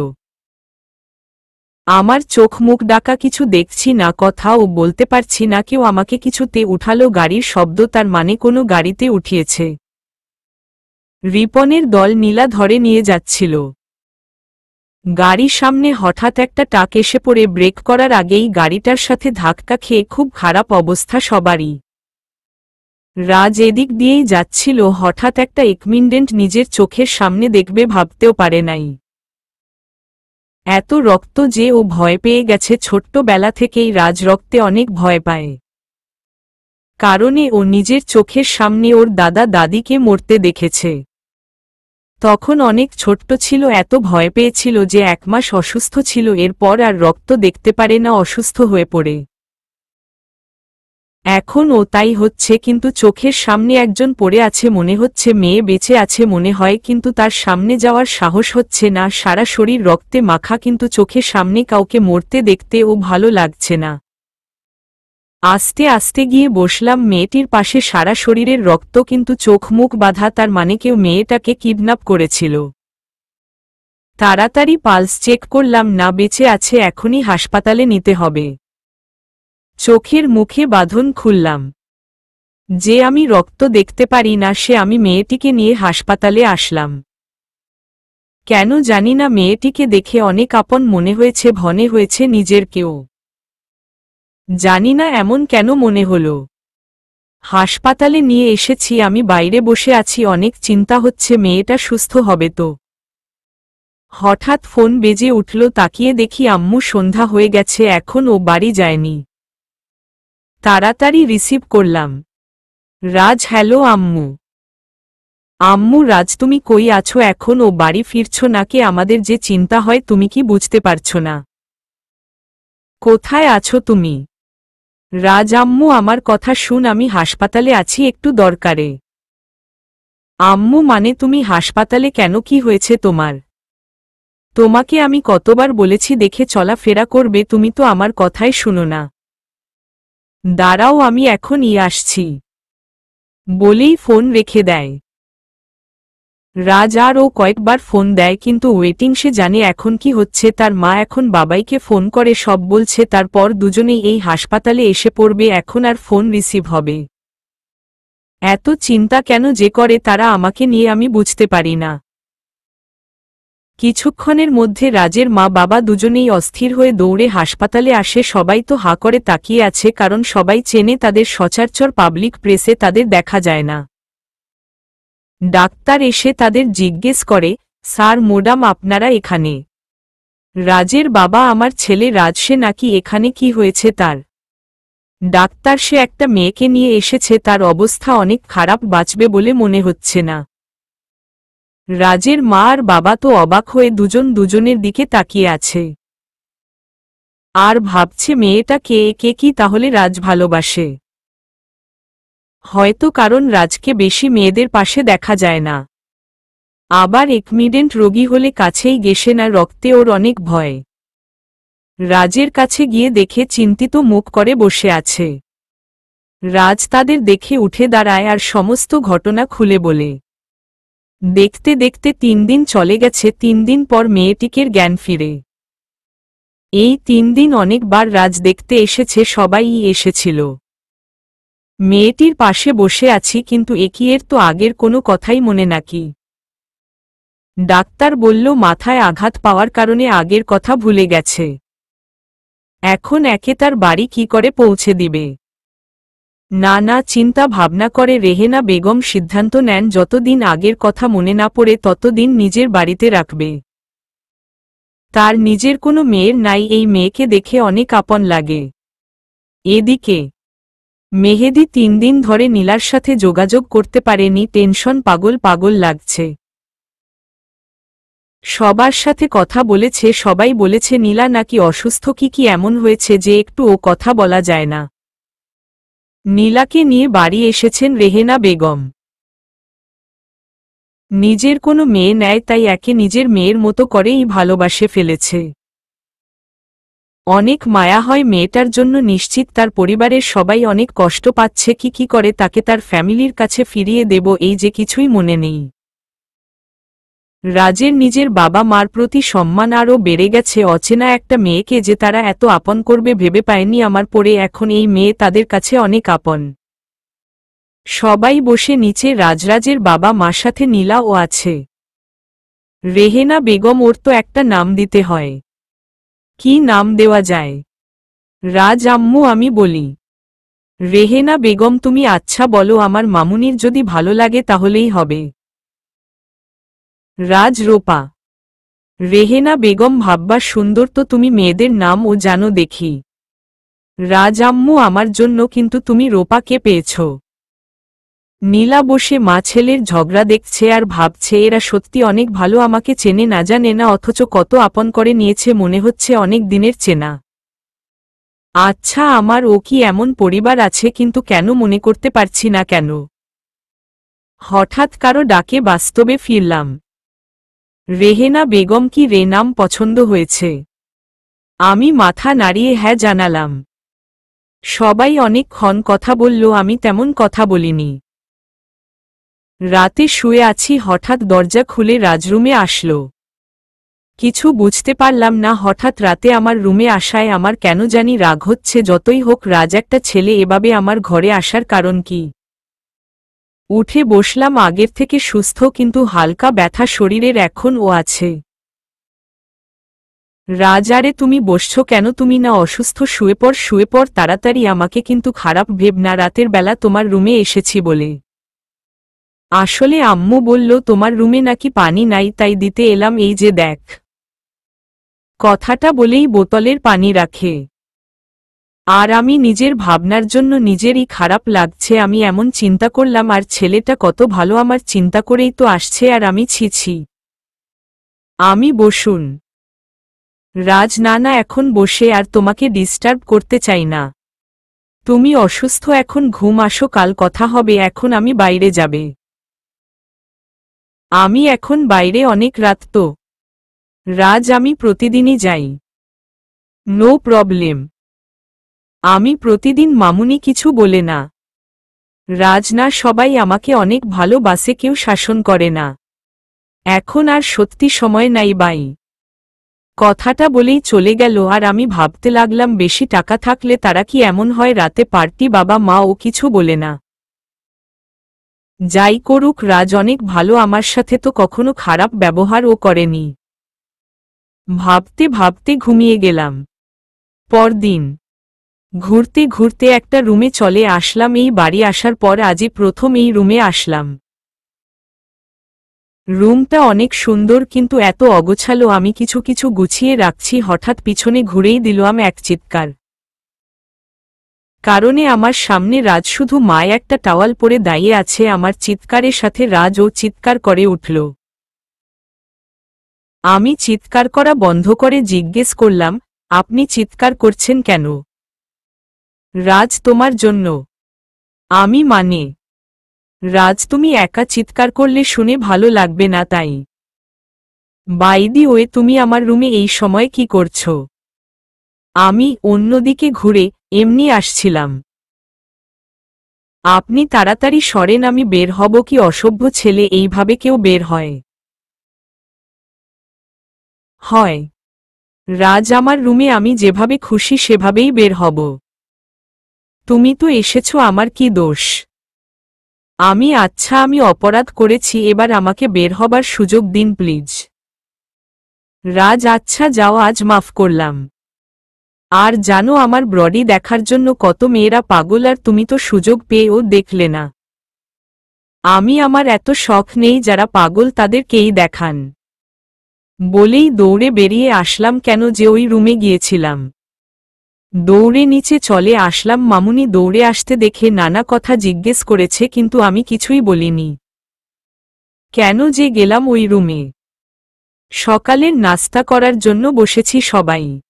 আমার চোখ মুখ ডাকা, কিছু দেখছি না, কথাও বলতে পারছি না। কেউ আমাকে কিছুতে উঠালো। গাড়ির শব্দ, তার মানে কোনো গাড়িতে উঠিয়েছে। রিপনের দল নীলা ধরে নিয়ে যাচ্ছিল। গাড়ির সামনে হঠাৎ একটা ট্রাক এসে পড়ে ব্রেক করার আগেই গাড়িটার সাথে ধাক্কা খেয়ে খুব খারাপ অবস্থা সবারই। রাজ এদিক দিয়েই যাচ্ছিল, হঠাৎ একটা অ্যাক্সিডেন্ট নিজের চোখের সামনে দেখবে ভাবতেও পারে নাই। এত রক্ত যে ও ভয় পেয়ে গেছে। ছোট্টবেলা থেকেই রাজ রক্তে অনেক ভয় পায়, কারণে ও নিজের চোখের সামনে ওর দাদা দাদিকে মরতে দেখেছে। তখন অনেক ছোট্ট ছিল, এত ভয় পেয়েছিল যে 1 মাস অসুস্থ ছিল। এরপর আর রক্ত দেখতে পারে না, অসুস্থ হয়ে পড়ে। এখন ও তাই হচ্ছে, কিন্তু চোখের সামনে একজন পড়ে আছে মনে হচ্ছে, মেয়ে বেঁচে আছে মনে হয়, কিন্তু তার সামনে যাওয়ার সাহস হচ্ছে না। সারা শরীর রক্তে মাখা, কিন্তু চোখের সামনে কাউকে মরতে দেখতে ও ভালো লাগছে না। আস্তে আস্তে গিয়ে বসলাম মেয়েটির পাশে। সারা শরীরের রক্ত, কিন্তু চোখ মুখ বাঁধা, তার মানে কেউ মেয়েটাকে কিডন্যাপ করেছিল। তাড়াতাড়ি পালস চেক করলাম, না বেঁচে আছে, এখনই হাসপাতালে নিতে হবে। চোখের মুখে বাঁধন খুললাম। যে আমি রক্ত দেখতে পারি না সে, আমি মেয়েটিকে নিয়ে হাসপাতালে আসলাম। কেন জানি না মেয়েটিকে দেখে অনেক আপন মনে হয়েছে, মনে হয়েছে নিজের কেউ। জানি না এমন কেন মনে হলো। হাসপাতালে নিয়ে এসেছি, আমি বাইরে বসে আছি, অনেক চিন্তা হচ্ছে মেয়েটা সুস্থ হবে তো। হঠাৎ ফোন বেজে উঠল, তাকিয়ে দেখি আম্মু। সন্ধ্যা হয়ে গেছে, এখন ও বাড়ি যায়নি। তাড়াতাড়ি রিসিভ করলাম। রাজ, হ্যালো আম্মু। আম্মু, রাজ তুমি কই আছো? এখন ও বাড়ি ফিরছ নাকি? আমাদের যে চিন্তা হয় তুমি কি বুঝতে পারছো না? কোথায় আছো তুমি? রাজ, আম্মু আমার কথা শুন, আমি হাসপাতালে আছি একটু দরকারে। আম্মু, মানে তুমি হাসপাতালে কেন? কি হয়েছে তোমার? তোমাকে আমি কতবার বলেছি দেখে চলাফেরা করবে, তুমি তো আমার কথাই শুনো না। দাঁড়াও, আমি এখনই আসছি বলেই ফোন রেখে দেয়। রাজ আর ও কয়েকবার ফোন দেয়, কিন্তু ওয়েটিং। সে জানে এখন কি হচ্ছে। তার মা এখন বাবাইকে ফোন করে সব বলছে, তারপর দুজনেই এই হাসপাতালে এসে পড়বে। এখন আর ফোন রিসিভ হবে। এত চিন্তা কেন যে করে তারা আমাকে নিয়ে, আমি বুঝতে পারি না। কিছুক্ষণের মধ্যে রাজের মা বাবা দুজনেই অস্থির হয়ে দৌড়ে হাসপাতালে আসে। সবাই তো হাঁ করে তাকিয়ে আছে, কারণ সবাই চেনে তাদের, সচরাচর পাবলিক প্লেসে তাদের দেখা যায় না। ডাক্তার এসে তাদের জিজ্ঞেস করে, স্যার ম্যাডাম আপনারা এখানে? রাজের বাবা, আমার ছেলে রাজ, সে নাকি এখানে? কি হয়েছে তার? ডাক্তার, সে একটা মেয়েকে নিয়ে এসেছে, তার অবস্থা অনেক খারাপ, বাঁচবে বলে মনে হচ্ছে না। রাজের মা আর বাবা তো অবাক হয়ে দুজন দুজনের দিকে তাকিয়ে আছে, আর ভাবছে মেয়েটা কে, একে কি তাহলে রাজ ভালোবাসে? হয়তো, কারণ রাজকে বেশি মেয়েদের পাশে দেখা যায় না। আবার এক্সিডেন্ট রোগী হলে কাছেই গেছে না, রক্তে ওর অনেক ভয়। রাজের কাছে গিয়ে দেখে চিন্তিত মুখ করে বসে আছে। রাজ তাদের দেখে উঠে দাঁড়ায় আর সমস্ত ঘটনা খুলে বলে। দেখতে দেখতে 3 দিন চলে গেছে। 3 দিন পর মেয়েটিকের জ্ঞান ফিরে। এই 3 দিন অনেকবার রাজ দেখতে এসেছে, সবাইই এসেছিল। মেয়েটির পাশে বসে আছি, কিন্তু এর তো আগের কোনো কথাই মনে নাকি? ডাক্তার বলল মাথায় আঘাত পাওয়ার কারণে আগের কথা ভুলে গেছে। এখন একে তার বাড়ি কি করে পৌঁছে দিবে? না না, চিন্তা ভাবনা করে রেহেনা বেগম সিদ্ধান্ত নেন যতদিন আগের কথা মনে না পড়ে ততদিন নিজের বাড়িতে রাখবে। তার নিজের কোনো মেয়ের নাই, এই মেয়েকে দেখে অনেক আপন লাগে। এদিকে মেহেদি 3 দিন ধরে নীলার সাথে যোগাযোগ করতে পারেনি, টেনশন, পাগল পাগল লাগছে। সবার সাথে কথা বলেছে, সবাই বলেছে নীলা নাকি অসুস্থ। কি কি এমন হয়েছে যে একটু ও কথা বলা যায় না? নীলাকে নিয়ে বাড়ি এসেছেন রেহেনা বেগম। নিজের কোনো মেয়ে নেয়, তাই একে নিজের মেয়ের মতো করেই ভালোবাসে ফেলেছে। অনেক মায়া হয় মেয়েটার জন্য, নিশ্চিত তার পরিবারের সবাই অনেক কষ্ট পাচ্ছে। কি করে তাকে তার ফ্যামিলির কাছে ফিরিয়ে দেব, এই যে কিছুই মনে নেই। রাজের নিজের বাবা মার প্রতি সম্মান আরও বেড়ে গেছে। অচেনা একটা মেয়েকে যে তারা এত আপন করবে ভেবে পায়নি। আমার পরে এখন এই মেয়ে তাদের কাছে অনেক আপন। সবাই বসে নিচে, রাজরাজের বাবা মার সাথে নীলাও আছে। রেহেনা বেগম, ওর তো একটা নাম দিতে হয়। কি নাম দেওয়া যায়? রাজ, আম্মু আমি বলি। রেহেনা বেগম, তুমি আচ্ছা বলো, আমার মামুনির যদি ভালো লাগে তাহলেই হবে। রাজ, রূপা। রেহেনা বেগম ভাববা সুন্দর তো তুমি মেয়েদের নাম ও জানো দেখি। রাজ আম্মু আমার জন্য কিন্তু তুমি রূপাকে পেয়েছ। নীলা বসে মা ছেলের ঝগড়া দেখছে আর ভাবছে এরা সত্যি অনেক ভালো, আমাকে চেনে না জানে না অথচ কত আপন করে নিয়েছে, মনে হচ্ছে অনেক দিনের চেনা। আচ্ছা আমার ও কি এমন পরিবার আছে কিন্তু কেন মনে করতে পারছি না কেন? হঠাৎ কারো ডাকে বাস্তবে ফিরলাম। রেহেনা বেগম কি রে নাম পছন্দ হয়েছে? আমি মাথা নাড়িয়ে হ্যাঁ জানালাম। সবাই অনেকক্ষণ কথা বলল, আমি তেমন কথা বলিনি। রাতে শুয়ে আছি, হঠাৎ দরজা খুলে রাজরুমে আসলো। কিছু বুঝতে পারলাম না, হঠাৎ রাতে আমার রুমে আসায় আমার কেন জানি রাগ হচ্ছে। যতই হোক রাজ একটা ছেলে, এভাবে আমার ঘরে আসার কারণ কি? উঠে বসলাম, আগের থেকে সুস্থ কিন্তু হালকা ব্যথা শরীরের এখনও আছে। রাজ আরে তুমি বসছো কেন? তুমি না অসুস্থ? শুয়ে পড় তাড়াতাড়ি, আমাকে কিন্তু খারাপ ভেব না, রাতের বেলা তোমার রুমে এসেছি বলে। আসলে আম্মু বলল তোমার রুমে নাকি পানি নাই, তাই দিতে এলাম, এই যে দেখ। কথাটা বলেই বোতলের পানি রাখে। আর আমি নিজের ভাবনার জন্য নিজেরই খারাপ লাগছে। আমি এমন চিন্তা করলাম আর ছেলেটা কত ভালো, আমার চিন্তা করেই তো আসছে আর আমি ছি। আমি বসুন। রাজ না না এখন বসে, আর তোমাকে ডিস্টার্ব করতে চাই না। তুমি অসুস্থ, এখন ঘুম আসো, কাল কথা হবে, এখন আমি বাইরে যাবে। আমি এখন বাইরে, অনেক রাত তো। রাজ আমি প্রতিদিনই যাই। No problem. আমি প্রতিদিন, মামুনি কিছু বলে না। রাজ না, সবাই আমাকে অনেক ভালোবাসে, কেউ শাসন করে না। এখন আর সত্যি সময় নাই বাই। কথাটা বলেই চলে গেল। আর আমি ভাবতে লাগলাম বেশি টাকা থাকলে তারা কি এমন হয়, রাতে পার্টি, বাবা মা ও কিছু বলে না। যাই করুক রাজ অনেক ভালো, আমার সাথে তো কখনো খারাপ ব্যবহার ও করেনি। ভাবতে ভাবতে ঘুমিয়ে গেলাম। পরদিন ঘুরতে ঘুরতে একটা রুমে চলে আসলাম। এই বাড়ি আসার পর আজই প্রথম এই রুমে আসলাম। রুমটা অনেক সুন্দর কিন্তু এত অগোছালো, আমি কিছু কিছু গুছিয়ে রাখছি, হঠাৎ পিছনে ঘুরেই দিলাম এক চিৎকার। কারণে আমার সামনে রাজ, শুধু মায় একটা টাওয়াল পরে দাঁড়িয়ে আছে। আমার চিৎকারের সাথে রাজ ও চিৎকার করে উঠল। আমি চিৎকার করা বন্ধ করে জিজ্ঞেস করলাম, আপনি চিৎকার করছেন কেন? রাজ তোমার জন্য। আমি মানে? রাজ তুমি একা চিৎকার করলে শুনে ভালো লাগবে না তাই। বাই দি ওয়ে তুমি আমার রুমে এই সময় কি করছো? আমি অন্যদিকে ঘুরে এমনি আসছিলাম। আপনি তাড়াতাড়ি সরেন, আমি বের হব। কি অসভ্য ছেলে, এইভাবে কেউ বের হয়? হয়। রাজ আমার রুমে, আমি যেভাবে খুশি সেভাবেই বের হব। তুমি তো এসেছো, আমার কি দোষ? আচ্ছা আমি অপরাধ করেছি, এবার আমাকে বের হবার সুযোগ দিন প্লিজ। রাজ আচ্ছা যাও, আজ মাফ করলাম। আর জানো আমার বডি দেখার জন্য কত মেয়েরা পাগল, আর তুমি তো সুযোগ পেয়েও দেখলে না। আমার এত শখ নেই, যারা পাগল তাদেরকেই দেখান। বলেই দৌড়ে বেরিয়ে আসলাম। কেন যে ওই রুমে গিয়েছিলাম। দৌড়ে নিচে চলে আসলাম। মামুনি দৌড়ে আসতে দেখে নানা কথা জিজ্ঞেস করেছে কিন্তু আমি কিছুই বলিনি। কেন যে গেলাম ওই রুমে? সকালের নাস্তা করার জন্য বসেছি সবাই।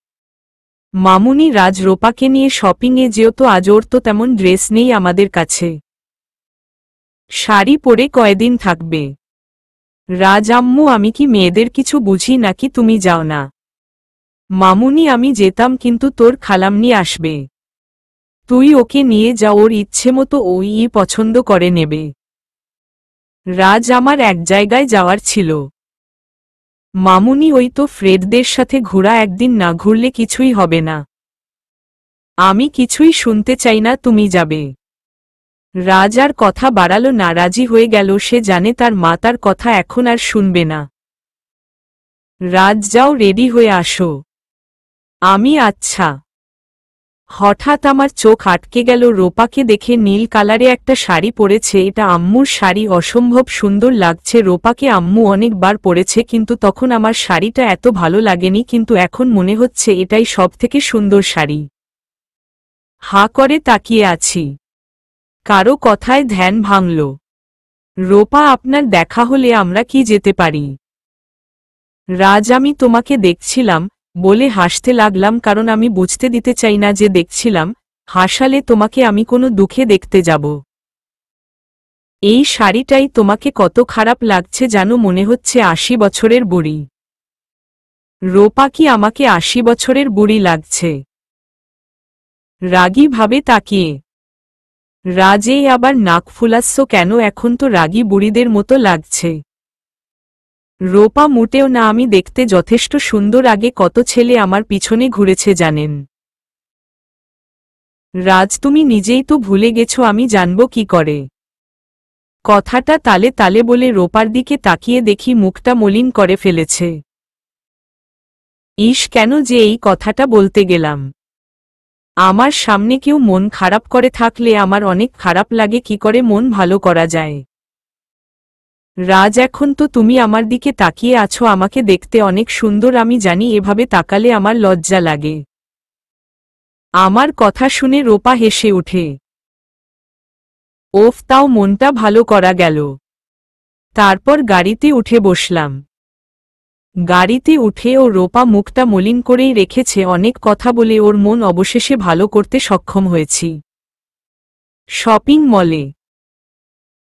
মামুনি রাজ রূপাকে নিয়ে শপিংয়ে যেহেতু আজ ওর তো তেমন ড্রেস নেই আমাদের কাছে। শাড়ি পরে কয়দিন থাকবে? রাজ আম্মু আমি কি মেয়েদের কিছু বুঝি নাকি, তুমি যাও না। মামুনি আমি যেতাম কিন্তু তোর খালাম্নি আসবে। তুই ওকে নিয়ে যা, ওর ইচ্ছে মতো ওই পছন্দ করে নেবে। রাজ আমার এক জায়গায় যাওয়ার ছিল। মামুনি ওই তো ফ্রেডদের সাথে ঘোরা, একদিন না ঘুরলে কিছুই হবে না। আমি কিছুই শুনতে চাই না, তুমি যাবে। রাজ আর কথা বাড়ালো না, রাজি হয়ে গেল। সে জানে তার মা তার কথা এখন আর শুনবে না। রাজ যাও, রেডি হয়ে আসো। আচ্ছা। হঠাৎ আমার চোখ আটকে গেল রূপাকে দেখে। নীল কালারে একটা শাড়ি পরেছে, এটা আম্মুর শাড়ি, অসম্ভব সুন্দর লাগছে। রূপাকে আম্মু অনেকবার পরেছে কিন্তু তখন আমার শাড়িটা এত ভালো লাগেনি, কিন্তু এখন মনে হচ্ছে এটাই সবথেকে সুন্দর শাড়ি। হা করে তাকিয়ে আছি, কারো কথায় ধ্যান ভাঙল। রূপা, আপনার দেখা হলে আমরা কি যেতে পারি? রাজ, আমি তোমাকে দেখছিলাম বলে হাসতে লাগলাম, কারণ আমি বুঝতে দিতে চাই না যে দেখছিলাম। হাসালে তোমাকে আমি কোনো দুঃখে দেখতে যাব। এই শাড়িটাই তোমাকে কত খারাপ লাগছে জানো, মনে হচ্ছে ৮০ বছরের বুড়ি। রূপা, কি আমাকে ৮০ বছরের বুড়ি লাগছে? রাগী ভাবে তাকিয়ে। রাজে আবার নাক ফুলাচ্ছ কেন? এখন তো রাগী বুড়িদের মতো লাগছে। রূপা, মোটেও না, আমি দেখতে যথেষ্ট সুন্দর। আগে কত ছেলে আমার পিছনে ঘুরেছে জানেন? রাজ, তুমি নিজেই তো ভুলে গেছো, আমি জানব কি করে? কথাটা তালে তালে বলে রূপার দিকে তাকিয়ে দেখি মুখটা মলিন করে ফেলেছে। ইস, কেন যে এই কথাটা বলতে গেলাম? আমার সামনে কেউ মন খারাপ করে থাকলে আমার অনেক খারাপ লাগে, কি করে মন ভালো করা যায়? রাজ, এখন তো তুমি আমার দিকে তাকিয়ে আছো, আমাকে দেখতে অনেক সুন্দর, আমি জানি এভাবে তাকালে আমার লজ্জা লাগে। আমার কথা শুনে রূপা হেসে ওঠে। ওফ, তাও মনটা ভালো করা গেল। তারপর গাড়িতে উঠে বসলাম। গাড়িতে উঠে ও রূপা মুখটা মলিন করেই রেখেছে, অনেক কথা বলে ওর মন অবশেষে ভালো করতে সক্ষম হয়েছি। শপিং মলে।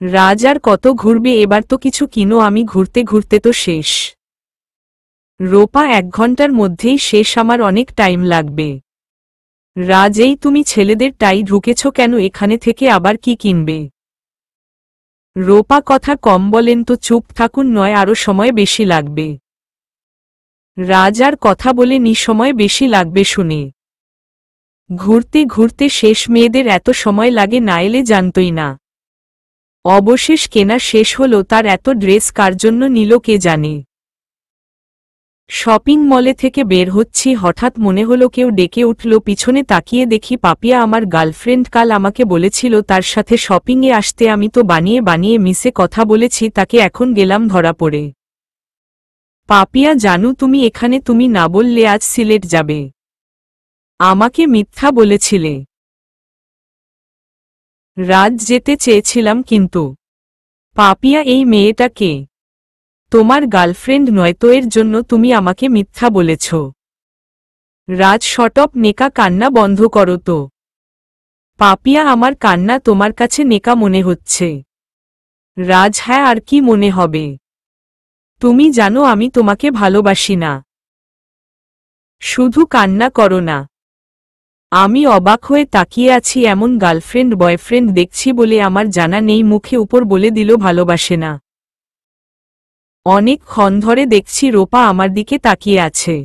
রাজ, আর কত ঘুরবে? এবার তো কিছু কিনো, আমি ঘুরতে ঘুরতে তো শেষ। রূপা, ১ ঘন্টার মধ্যেই শেষ, আমার অনেক টাইম লাগবে। রাজ, এই তুমি ছেলেদের টাই ঢুকেছ কেন এখানে? থেকে আবার কি কিনবে? রূপা, কথা কম বলেন তো, চুপ থাকুন, নয় আরো সময় বেশি লাগবে। রাজ, আর কথা বলে নি, সময় বেশি লাগবে শুনে। ঘুরতে ঘুরতে শেষ, মেয়েদের এত সময় লাগে না এলে জানতই না। অবশেষ কেনা শেষ হলো, তার এত ড্রেস কার জন্য নিল কে জানে। শপিং মলে থেকে বের হচ্ছি, হঠাৎ মনে হলো কেউ ডেকে উঠল। পিছনে তাকিয়ে দেখি পাপিয়া, আমার গার্লফ্রেন্ড। কাল আমাকে বলেছিল তার সাথে শপিংয়ে আসতে, আমি তো বানিয়ে বানিয়ে মিসে কথা বলেছি তাকে, এখন গেলাম ধরা পড়ে। পাপিয়া, জানু তুমি এখানে? তুমি না বললে আজ সিলেট যাবে। আমাকে মিথ্যা বলেছিলে। রাজ, যেতে চেয়েছিলাম কিন্তু। পাপিয়া, এই মেয়েটা কে? তোমার গার্লফ্রেন্ড নয় তো, এর জন্য তুমি আমাকে মিথ্যা বলেছ। রাজ, শটপ, নেকা কান্না বন্ধ করো তো। পাপিয়া, আমার কান্না তোমার কাছে নেকা মনে হচ্ছে? রাজ, হ্যাঁ, আর কি মনে হবে? তুমি জানো আমি তোমাকে ভালোবাসি না। শুধু কান্না করো না। আমি অবাক হয়ে তাকিয়ে আছি, এমন গার্লফ্রেন্ড বয়ফ্রেন্ড দেখছি বলে আমার জানা নেই, মুখে উপর বলে দিল ভালোবাসে না। অনেকক্ষণ ধরে দেখছি রূপা আমার দিকে তাকিয়ে আছে।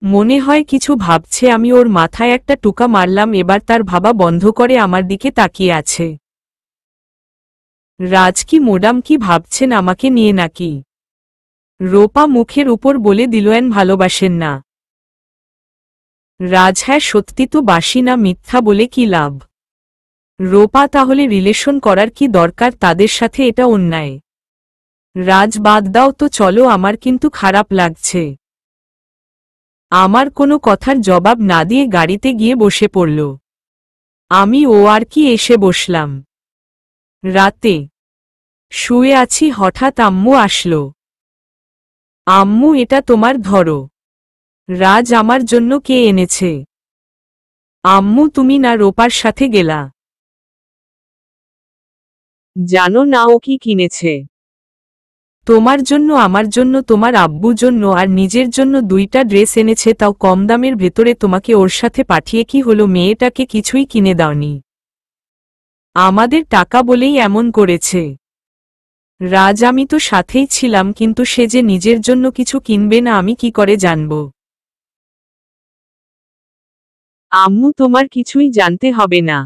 মনে হয় কিছু ভাবছে, আমি ওর মাথায় একটা টুকা মারলাম, এবার তার ভাবা বন্ধ করে আমার দিকে তাকিয়ে আছে। রাজ, কি মোডাম, কি ভাবছেন আমাকে নিয়ে নাকি? রূপা মুখের উপর বলে দিলেন ভালোবাসেন না। রাজ, হ্যাঁ সত্যি তো বাসি না, মিথ্যা বলে কি লাভ? রূপা, তাহলে রিলেশন করার কি দরকার তাদের সাথে? এটা অন্যায়। রাজ, বাদ দাও তো, চলো, আমার কিন্তু খারাপ লাগছে। আমার কোনো কথার জবাব না দিয়ে গাড়িতে গিয়ে বসে পড়ল। আমি ও আর কি এসে বসলাম। রাতে শুয়ে আছি, হঠাৎ আম্মু আসলো। আম্মু, এটা তোমার ধরো। রাজ, আমার জন্য কে এনেছে? আম্মু, তুমি না রূপার সাথে গেলা? জানো না ও কি কিনেছে? তোমার জন্য, আমার জন্য, তোমার আব্বুর জন্য আর নিজের জন্য 2টা ড্রেস এনেছে, তাও কম দামের ভেতরে। তোমাকে ওর সাথে পাঠিয়ে কি হলো? মেয়েটাকে কিছুই কিনে দাওনি? আমাদের টাকা বলেই এমন করেছে। রাজ, আমি তো সাথেই ছিলাম, কিন্তু সে যে নিজের জন্য কিছু কিনবে না আমি কি করে জানব? আম্মু, তোমার কিছুই জানতে হবে না।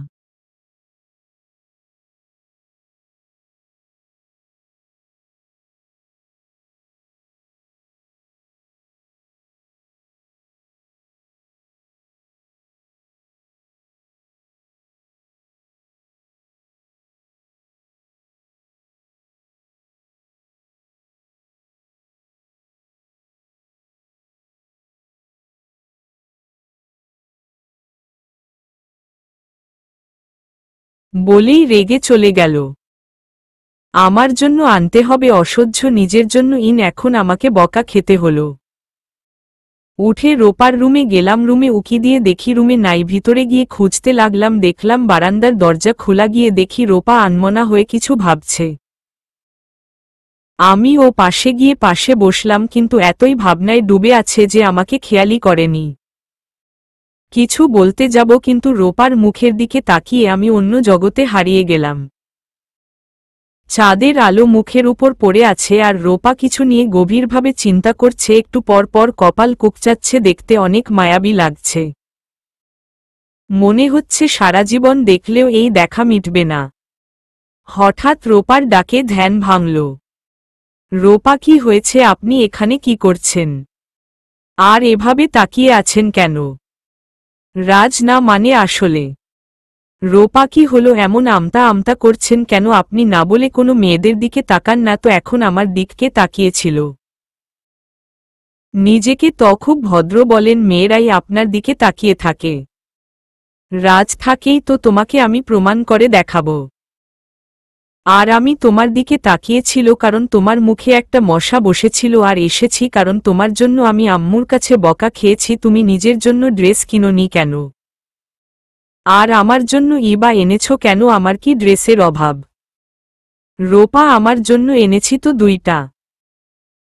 বলেই রেগে চলে গেল। আমার জন্য আনতে হবে অসহ্য, নিজের জন্য এখন আমাকে বকা খেতে হলো। উঠে রূপার রুমে গেলাম, রুমে উকি দিয়ে দেখি রুমে নাই। ভিতরে গিয়ে খুঁজতে লাগলাম, দেখলাম বারান্দার দরজা খোলা, গিয়ে দেখি রূপা আনমনা হয়ে কিছু ভাবছে। আমি ও পাশে গিয়ে পাশে বসলাম, কিন্তু এতই ভাবনায় ডুবে আছে যে আমাকে খেয়ালই করেনি। কিছু বলতে যাব, কিন্তু রূপার মুখের দিকে তাকিয়ে আমি অন্য জগতে হারিয়ে গেলাম। চাঁদের আলো মুখের উপর পড়ে আছে, আর রূপা কিছু নিয়ে গভীরভাবে চিন্তা করছে। একটু পর পর কপাল কুঁকচাচ্ছে, দেখতে অনেক মায়াবী লাগছে। মনে হচ্ছে সারা জীবন দেখলেও এই দেখা মিটবে না। হঠাৎ রূপার ডাকে ধ্যান ভাঙল। রূপা, কি হয়েছে? আপনি এখানে কি করছেন? আর এভাবে তাকিয়ে আছেন কেন? রাজ, না মানে আসলে। রূপা, কি হলো? এমন আমতা আমতা করছেন কেন? আপনি না বলে কোনো মেয়েদের দিকে তাকান না তো, এখন আমার দিককে তাকিয়েছিল। নিজেকে তো খুব ভদ্র বলেন, মেয়েরাই আপনার দিকে তাকিয়ে থাকে। রাজ, থাকেই তো, তোমাকে আমি প্রমাণ করে দেখাবো। আর আমি তোমার দিকে তাকিয়েছিল কারণ তোমার মুখে একটা মশা বসেছিল, আর এসেছি কারণ তোমার জন্য আমি আম্মুর কাছে বকা খেয়েছি। তুমি নিজের জন্য ড্রেস কিনোনি কেন? আর আমার জন্য ইবা এনেছো কেন? আমার কি ড্রেসের অভাব? রূপা, আমার জন্য এনেছি তো 2টা।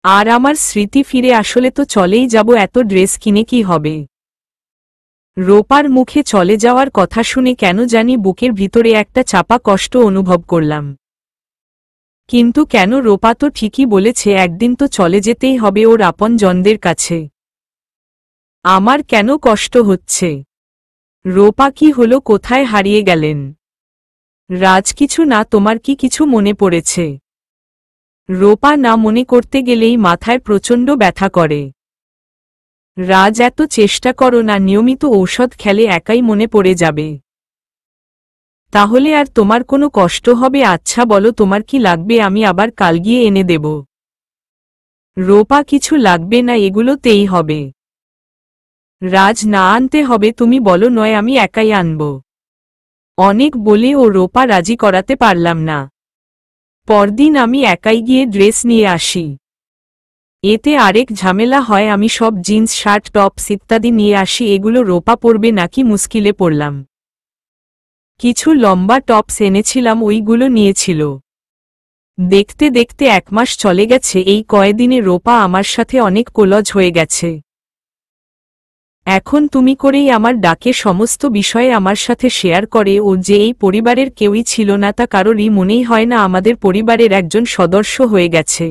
আর আমার স্মৃতি ফিরে আসলে তো চলেই যাব, এত ড্রেস কিনে কি হবে? রূপার মুখে চলে যাওয়ার কথা শুনে কেন জানি বুকের ভিতরে একটা চাপা কষ্ট অনুভব করলাম। কিন্তু কেন? রূপা তো ঠিকই বলেছে, একদিন তো চলে যেতেই হবে ওর আপনজনদের কাছে। আমার কেন কষ্ট হচ্ছে? রূপা, কি হলো? কোথায় হারিয়ে গেলেন? রাজ, কিছু না। তোমার কি কিছু মনে পড়েছে? রূপা, না, মনে করতে গেলেই মাথায় প্রচণ্ড ব্যথা করে। রাজ, এত চেষ্টা করো না, নিয়মিত ঔষধ খেলে একাই মনে পড়ে যাবে। তাহলে আর তোমার কোনো কষ্ট হবে? আচ্ছা বলো, তোমার কি লাগবে? আমি আবার কাল গিয়ে এনে দেব। রূপা, কিছু লাগবে না, এগুলোতেই হবে। রাজ, না, আনতে হবে, তুমি বলো, নয় আমি একাই আনব। অনেক বলে ও রূপা রাজি করাতে পারলাম না। পরদিন আমি একাই গিয়ে ড্রেস নিয়ে আসি। এতে আরেক ঝামেলা হয়, আমি সব জিন্স, শার্ট, টপস ইত্যাদি নিয়ে আসি। এগুলো রূপা পরবে নাকি মুশকিলে পড়লাম। কিছু লম্বা টপস এনেছিলাম, ওইগুলো নিয়েছিল। দেখতে দেখতে 1 মাস চলে গেছে। এই কয়েকদিনে রূপা আমার সাথে অনেক কোলজ হয়ে গেছে। এখন তুমি করেই আমার ডাকে সমস্ত বিষয়ে আমার সাথে শেয়ার করে। ও যে এই পরিবারের কেউই ছিল না, তা কারোরই মনেই হয় না আমাদের পরিবারের একজন সদস্য হয়ে গেছে।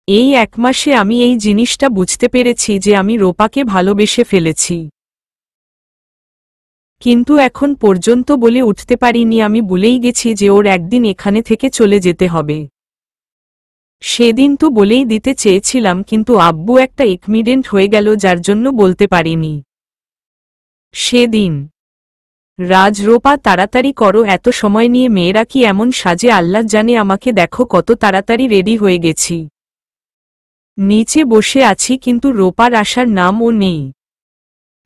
এই 1 মাসে আমি এই জিনিসটা বুঝতে পেরেছি যে আমি রূপাকে ভালোবেসে ফেলেছি। কিন্তু এখন পর্যন্ত বলে উঠতে পারিনি। আমি ভুলেই গেছি যে ওর একদিন এখানে থেকে চলে যেতে হবে। সেদিন তো বলেই দিতে চেয়েছিলাম, কিন্তু আব্বু একটা এক্সিডেন্ট হয়ে গেল, যার জন্য বলতে পারিনি সেদিন। রাজ, রূপা, তাড়াতাড়ি করো, এত সময় নিয়ে মেয়েরা কি এমন সাজে? আল্লাহ জানে। আমাকে দেখো কত তাড়াতাড়ি রেডি হয়ে গেছি। নিচে বসে আছি, কিন্তু রূপার আসার নামও নেই।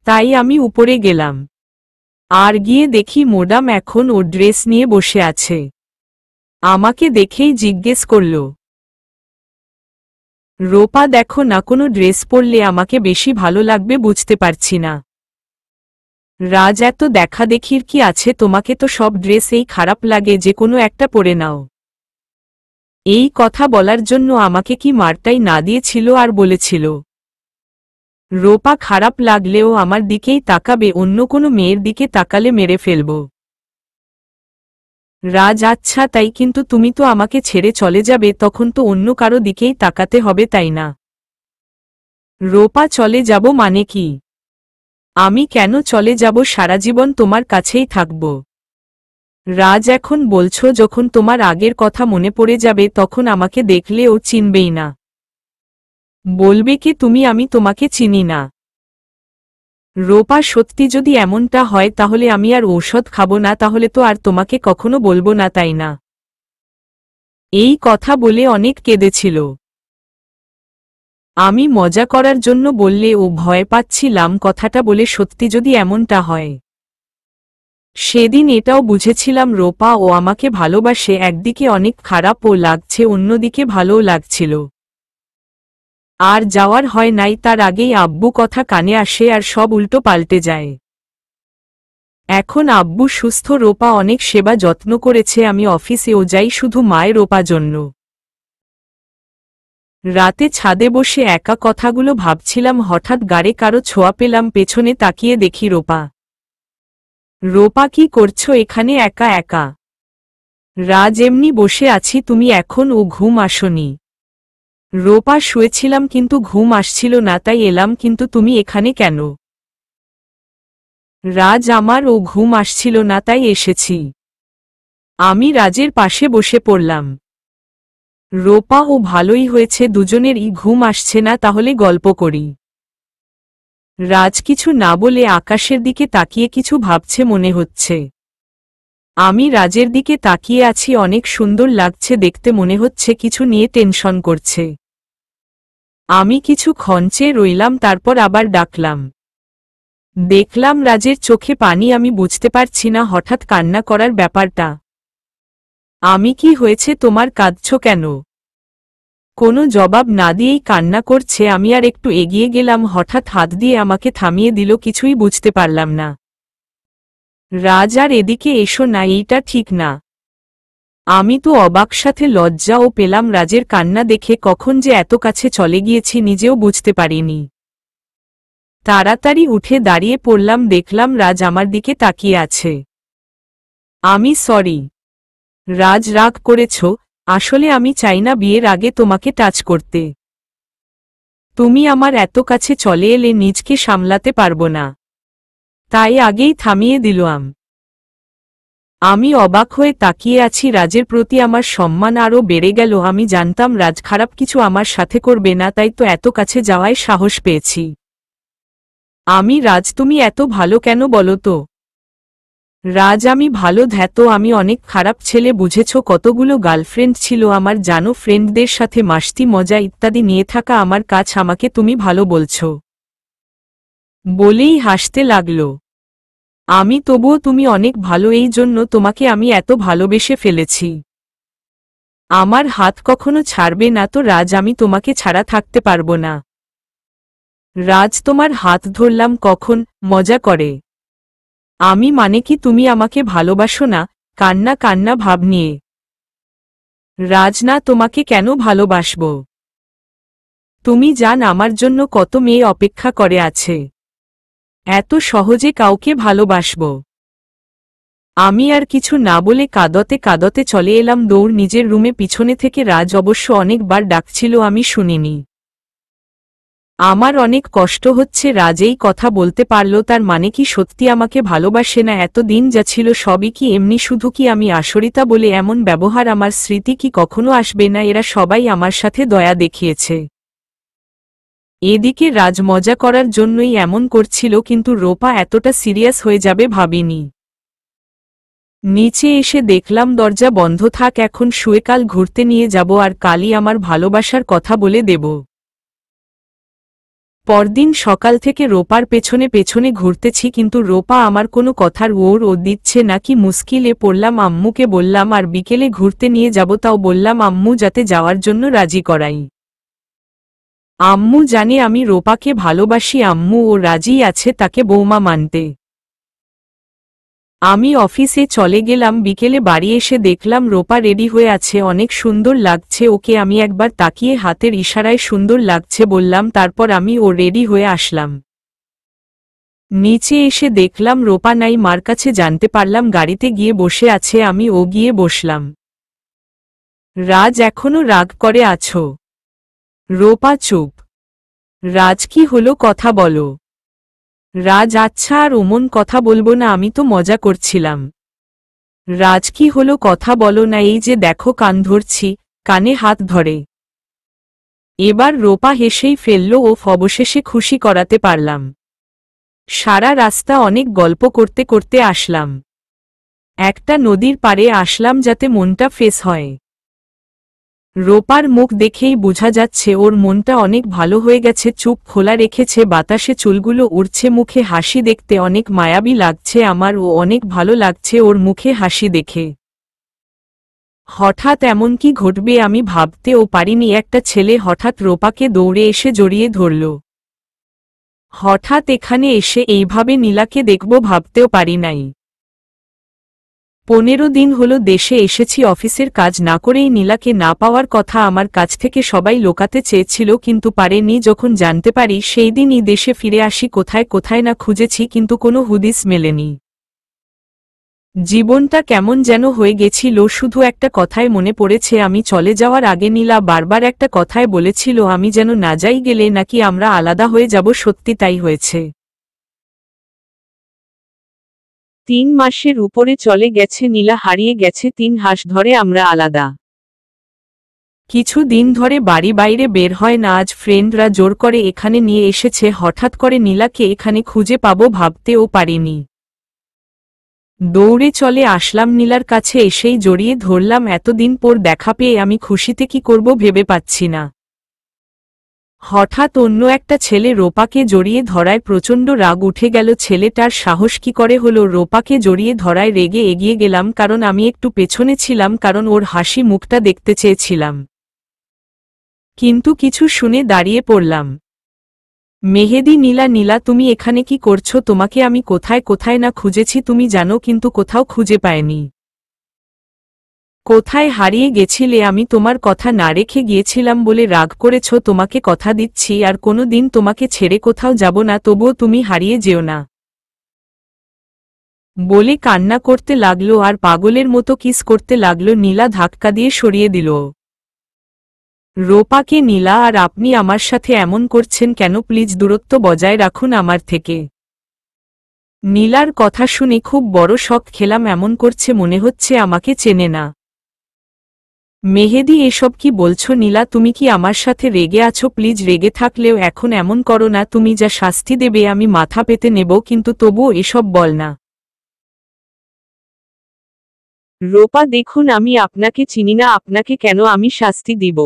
তাই আমি উপরে গেলাম, আর গিয়ে দেখি ম্যাডাম এখন ওর ড্রেস নিয়ে বসে আছে। আমাকে দেখেই জিজ্ঞেস করল, রূপা, দেখো না, কোনো ড্রেস পরলে আমাকে বেশি ভালো লাগবে, বুঝতে পারছি না। রাজ, এত দেখাদেখির কি আছে? তোমাকে তো সব ড্রেসেই খারাপ লাগে, যে কোনো একটা পরে নাও। এই কথা বলার জন্য আমাকে কি মারটাই না দিয়েছিল আর বলেছিল, রূপা খারাপ লাগলেও আমার দিকেই তাকাবে, অন্য কোনো মেয়ের দিকে তাকালে মেরে ফেলব। রাজ, আচ্ছা তাই, কিন্তু তুমি তো আমাকে ছেড়ে চলে যাবে, তখন তো অন্য কারো দিকেই তাকাতে হবে, তাই না? রূপা, চলে যাব মানে কি? আমি কেন চলে যাব? সারা জীবন তোমার কাছেই থাকব। রাজ, এখন বলছো যখন তোমার আগের কথা মনে পড়ে যাবে তখন আমাকে দেখলেও চিনবেই না। বলবে কি তুমি আমি তোমাকে চিনি না? রূপা, সত্যি যদি এমনটা হয় তাহলে আমি আর ঔষধ খাবো না, তাহলে তো আর তোমাকে কখনো বলবো না, তাই না? এই কথা বলে অনেক কেঁদেছিল। আমি মজা করার জন্য বললে ও ভয় পাচ্ছিলাম কথাটা বলে, সত্যি যদি এমনটা হয়। সেদিন এটাও বুঝেছিলাম রূপা ও আমাকে ভালোবাসে, একদিকে অনেক খারাপও লাগছে, অন্যদিকে ভালোও লাগছিল। আর যাওয়ার হয় নাই, তার আগেই আব্বু কথা কানে আসে আর সব উল্টো পাল্টে যায়। এখন আব্বু সুস্থ, রূপা অনেক সেবা যত্ন করেছে, আমি অফিসেও যাই শুধু মায়ের রূপা জন্য। রাতে ছাদে বসে একা কথাগুলো ভাবছিলাম, হঠাৎ গাড়ে কারো ছোঁয়া পেলাম, পেছনে তাকিয়ে দেখি রূপা। রূপা, কি করছো এখানে একা একা? রাজ, এমনি বসে আছি, তুমি এখন ও ঘুম আসনি? রূপা, শুয়েছিলাম কিন্তু ঘুম আসছিল না তাই এলাম, কিন্তু তুমি এখানে কেন? রাজ, আমার ও ঘুম আসছিল না তাই এসেছি। আমি রাজের পাশে বসে পড়লাম। রূপা, ও ভালোই হয়েছে, দুজনেরই ঘুম আসছে না, তাহলে গল্প করি। রাজ কিছু না বলে আকাশের দিকে তাকিয়ে কিছু ভাবছে মনে হচ্ছে। আমি রাজের দিকে তাকিয়ে আছি, অনেক সুন্দর লাগছে দেখতে, মনে হচ্ছে কিছু নিয়ে টেনশন করছে। আমি কিছু খঞ্চে রইলাম, তারপর আবার ডাকলাম। দেখলাম রাজের চোখে পানি, আমি বুঝতে পারছি না হঠাৎ কান্না করার ব্যাপারটা। আমি, কি হয়েছে তোমার, কাঁদছো কেন? কোনো জবাব না দিয়েই কান্না করছে। আমি আর একটু এগিয়ে গেলাম, হঠাৎ হাত দিয়ে আমাকে থামিয়ে দিল, কিছুই বুঝতে পারলাম না। রাজ, আর এদিকে এসো না, এইটা ঠিক না। আমি তো অবাক, সাথে লজ্জাও পেলাম রাজের কান্না দেখে, কখন যে এত কাছে চলে গিয়েছি নিজেও বুঝতে পারিনি। তাড়াতাড়ি উঠে দাঁড়িয়ে পড়লাম, দেখলাম রাজ আমার দিকে তাকিয়ে আছে। আমি সরি। রাজ, রাগ করেছ? আসলে আমি চাই না বিয়ের আগে তোমাকে টাচ করতে। তুমি আমার এত কাছে চলে এলে নিজকে সামলাতে পারবো না, তাই আগেই থামিয়ে দিলাম। আমি অবাক হয়ে তাকিয়ে আছি, রাজের প্রতি আমার সম্মান আরও বেড়ে গেল। আমি জানতাম রাজ খারাপ কিছু আমার সাথে করবে না, তাই তো এত কাছে যাওয়ায় সাহস পেয়েছি। আমি, রাজ তুমি এত ভালো কেন বলো তো? রাজ, আমি ভালো ধ্যাতো, আমি অনেক খারাপ ছেলে, বুঝেছ? কতগুলো গার্লফ্রেন্ড ছিল আমার, জানো, ফ্রেন্ডদের সাথে মাস্তি মজা ইত্যাদি নিয়ে থাকা আমার কাজ, আমাকে তুমি ভালো বলছো? বলেই হাসতে লাগল। আমি, তবুও তুমি অনেক ভালো, এই জন্য তোমাকে আমি এত ভালোবেসে ফেলেছি। আমার হাত কখনো ছাড়বে না তো রাজ, আমি তোমাকে ছাড়া থাকতে পারবো না। রাজ, তোমার হাত ধরলাম কখন? মজা করে। আমি, মানে কি তুমি আমাকে ভালোবাসো না? কান্না কান্না ভাব নিয়ে। রাজ, না, তোমাকে কেন ভালোবাসব? তুমি জান আমার জন্য কত মেয়ে অপেক্ষা করে আছে। এত সহজে কাউকে ভালোবাসব? আমি আর কিছু না বলে কাঁদতে কাঁদতে চলে এলাম দৌড় নিজের রুমে, পিছনে থেকে রাজ অবশ্য অনেকবার ডাকছিল, আমি শুনিনি। আমার অনেক কষ্ট হচ্ছে। রাজ এই কথা বলতে পারল, তার মানে কি সত্যি আমাকে ভালোবাসে না? এত দিন যা ছিল সবই কি এমনি? শুধু কি আমি আশরিতা বলে এমন ব্যবহার? আমার স্মৃতি কি কখনো আসবে না? এরা সবাই আমার সাথে দয়া দেখিয়েছে। এদিকে রাজ মজা করার জন্যই এমন করছিল, কিন্তু রূপা এতটা সিরিয়াস হয়ে যাবে ভাবিনি। নিচে এসে দেখলাম দরজা বন্ধ। থাক, এখন শুয়ে কাল ঘুরতে নিয়ে যাব, আর কালই আমার ভালোবাসার কথা বলে দেব। পরদিন সকাল থেকে রূপার পেছনে পেছনে ঘুরতেছি, কিন্তু রূপা আমার কোনো কথার ওর ও দিচ্ছে না। কি মুশকিলে পড়লাম, আম্মুকে বললাম আর বিকেলে ঘুরতে নিয়ে যাব, তাও বললাম আম্মু যাতে যাওয়ার জন্য রাজি করাই। আম্মু জানে আমি রূপাকে ভালোবাসি, আম্মু ও রাজি আছে তাকে বৌমা মানতে। আমি অফিসে চলে গেলাম, বিকেলে বাড়ি এসে দেখলাম রূপা রেডি হয়ে আছে, অনেক সুন্দর লাগছে ওকে। আমি একবার তাকিয়ে হাতের ইশারায় সুন্দর লাগছে বললাম, তারপর আমি ও রেডি হয়ে আসলাম। নিচে এসে দেখলাম রূপা নাই, মার কাছে জানতে পারলাম গাড়িতে গিয়ে বসে আছে, আমি ও গিয়ে বসলাম। রাজ, এখনো রাগ করে আছো? রূপা চুপ। রাজ, কি হলো, কথা বলো। রাজ, আচ্ছা আর ওমন কথা বলবো না, আমি তো মজা করছিলাম। রাজ, কি হলো, কথা বলো না। এই যে দেখো কান ধরছি। কানে হাত ধরে। এবার রূপা হেসেই ফেলল, ও অবশেষে খুশি করাতে পারলাম। সারা রাস্তা অনেক গল্প করতে করতে আসলাম। একটা নদীর পাড়ে আসলাম যাতে মনটা ফ্রেশ হয়। রূপার মুখ দেখেই বোঝা যাচ্ছে ওর মনটা অনেক ভালো হয়ে গেছে, চুপ খোলা রেখেছে, বাতাসে চুলগুলো উড়ছে, মুখে হাসি, দেখতে অনেক মায়াবী লাগছে আমার, ও অনেক ভালো লাগছে ওর মুখে হাসি দেখে। হঠাৎ এমন কি ঘটবে আমি ভাবতেও পারিনি, একটা ছেলে হঠাৎ রূপাকে দৌড়ে এসে জড়িয়ে ধরল। হঠাৎ এখানে এসে এইভাবে নীলাকে দেখব ভাবতেও পারি নাই। 15 দিন হলো দেশে এসেছি, অফিসের কাজ না করেই নীলাকে না পাওয়ার কথা আমার কাছ থেকে সবাই লুকাতে চেয়েছিল, কিন্তু পারেনি। যখন জানতে পারি সেই দিনই দেশে ফিরে আসি। কোথায় কোথায় না খুঁজেছি, কিন্তু কোনো হুদিস মেলেনি। জীবনটা কেমন যেন হয়ে গেছিল। শুধু একটা কথাই মনে পড়েছে, আমি চলে যাওয়ার আগে নীলা বারবার একটা কথাই বলেছিল, আমি যেন না যাই, গেলে নাকি আমরা আলাদা হয়ে যাব। সত্যি তাই হয়েছে। 3 মাসের উপরে চলে গেছে, নীলা হারিয়ে গেছে। 3 মাস ধরে আমরা আলাদা। কিছু দিন ধরে বাড়ি বাইরে বের হয় না। আজ ফ্রেন্ডরা জোর করে এখানে নিয়ে এসেছে। হঠাৎ করে নীলাকে এখানে খুঁজে পাবো ভাবতেও পারিনি। দৌড়ে চলে আসলাম নীলার কাছে, এসেই জড়িয়ে ধরলাম। এতদিন পর দেখা পেয়ে আমি খুশিতে কি করব ভেবে পাচ্ছি না। হঠাৎ অন্য একটা ছেলে রূপাকে জড়িয়ে ধরায় প্রচণ্ড রাগ উঠে গেল। ছেলেটার সাহস কি করে হলো রূপাকে জড়িয়ে ধরায়? রেগে এগিয়ে গেলাম, কারণ আমি একটু পেছনে ছিলাম, কারণ ওর হাসি মুখটা দেখতে চেয়েছিলাম। কিন্তু কিছু শুনে দাঁড়িয়ে পড়লাম। মেহেদী, নীলা, নীলা তুমি এখানে কি করছো? তোমাকে আমি কোথায় কোথায় না খুঁজেছি তুমি জানো, কিন্তু কোথাও খুঁজে পাইনি। কোথায় হারিয়ে গেছিলে? আমি তোমার কথা না রেখে গিয়েছিলাম বলে রাগ করেছ? তোমাকে কথা দিচ্ছি আর কোনো দিন তোমাকে ছেড়ে কোথাও যাব না, তবুও তুমি হারিয়ে যেও না বলে কান্না করতে লাগলো আর পাগলের মতো কিস করতে লাগলো। নীলা ধাক্কা দিয়ে সরিয়ে দিল রূপাকে। নীলা, আর আপনি আমার সাথে এমন করছেন কেন? প্লিজ দূরত্ব বজায় রাখুন আমার থেকে। নীলার কথা শুনে খুব বড় শক খেলাম। এমন করছে মনে হচ্ছে আমাকে চেনে না। মেহেদী, এসব কি বলছো? নীলা, তুমি কি আমার সাথে রেগে আছো? প্লিজ রেগে থাকলেও এখন এমন করো না। তুমি যা শাস্তি দেবে আমি মাথা পেতে নেব, কিন্তু তবুও এসব বল না। রূপা, দেখুন আমি আপনাকে চিনি না, আপনাকে কেন আমি শাস্তি দিব?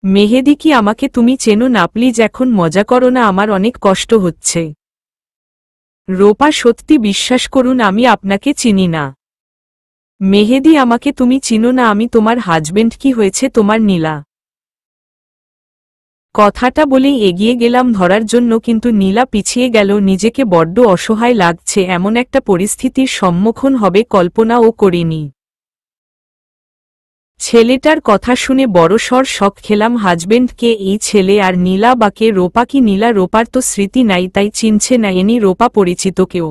মেহেদী, কি আমাকে তুমি চেনো না? প্লিজ এখন মজা করো না, আমার অনেক কষ্ট হচ্ছে। রূপা, সত্যি বিশ্বাস করুন আমি আপনাকে চিনি না। মেহেদী, আমাকে তুমি চিনো না? আমি তোমার হাজবেন্ড। কি হয়েছে তোমার? নীলা কথাটা বলেই এগিয়ে গেলাম ধরার জন্য, কিন্তু নীলা পিছিয়ে গেল। নিজেকে বড্ড অসহায় লাগছে। এমন একটা পরিস্থিতির সম্মুখীন হবে কল্পনাও করিনি। ছেলেটার কথা শুনে বড়সড় শক খেলাম। হাজবেন্ড কে এই ছেলে? আর নীলা বাকে? রূপা কি? নীলা, রূপার তো স্মৃতি নাই, তাই চিনছে না। এনি রূপা পরিচিত কেউ?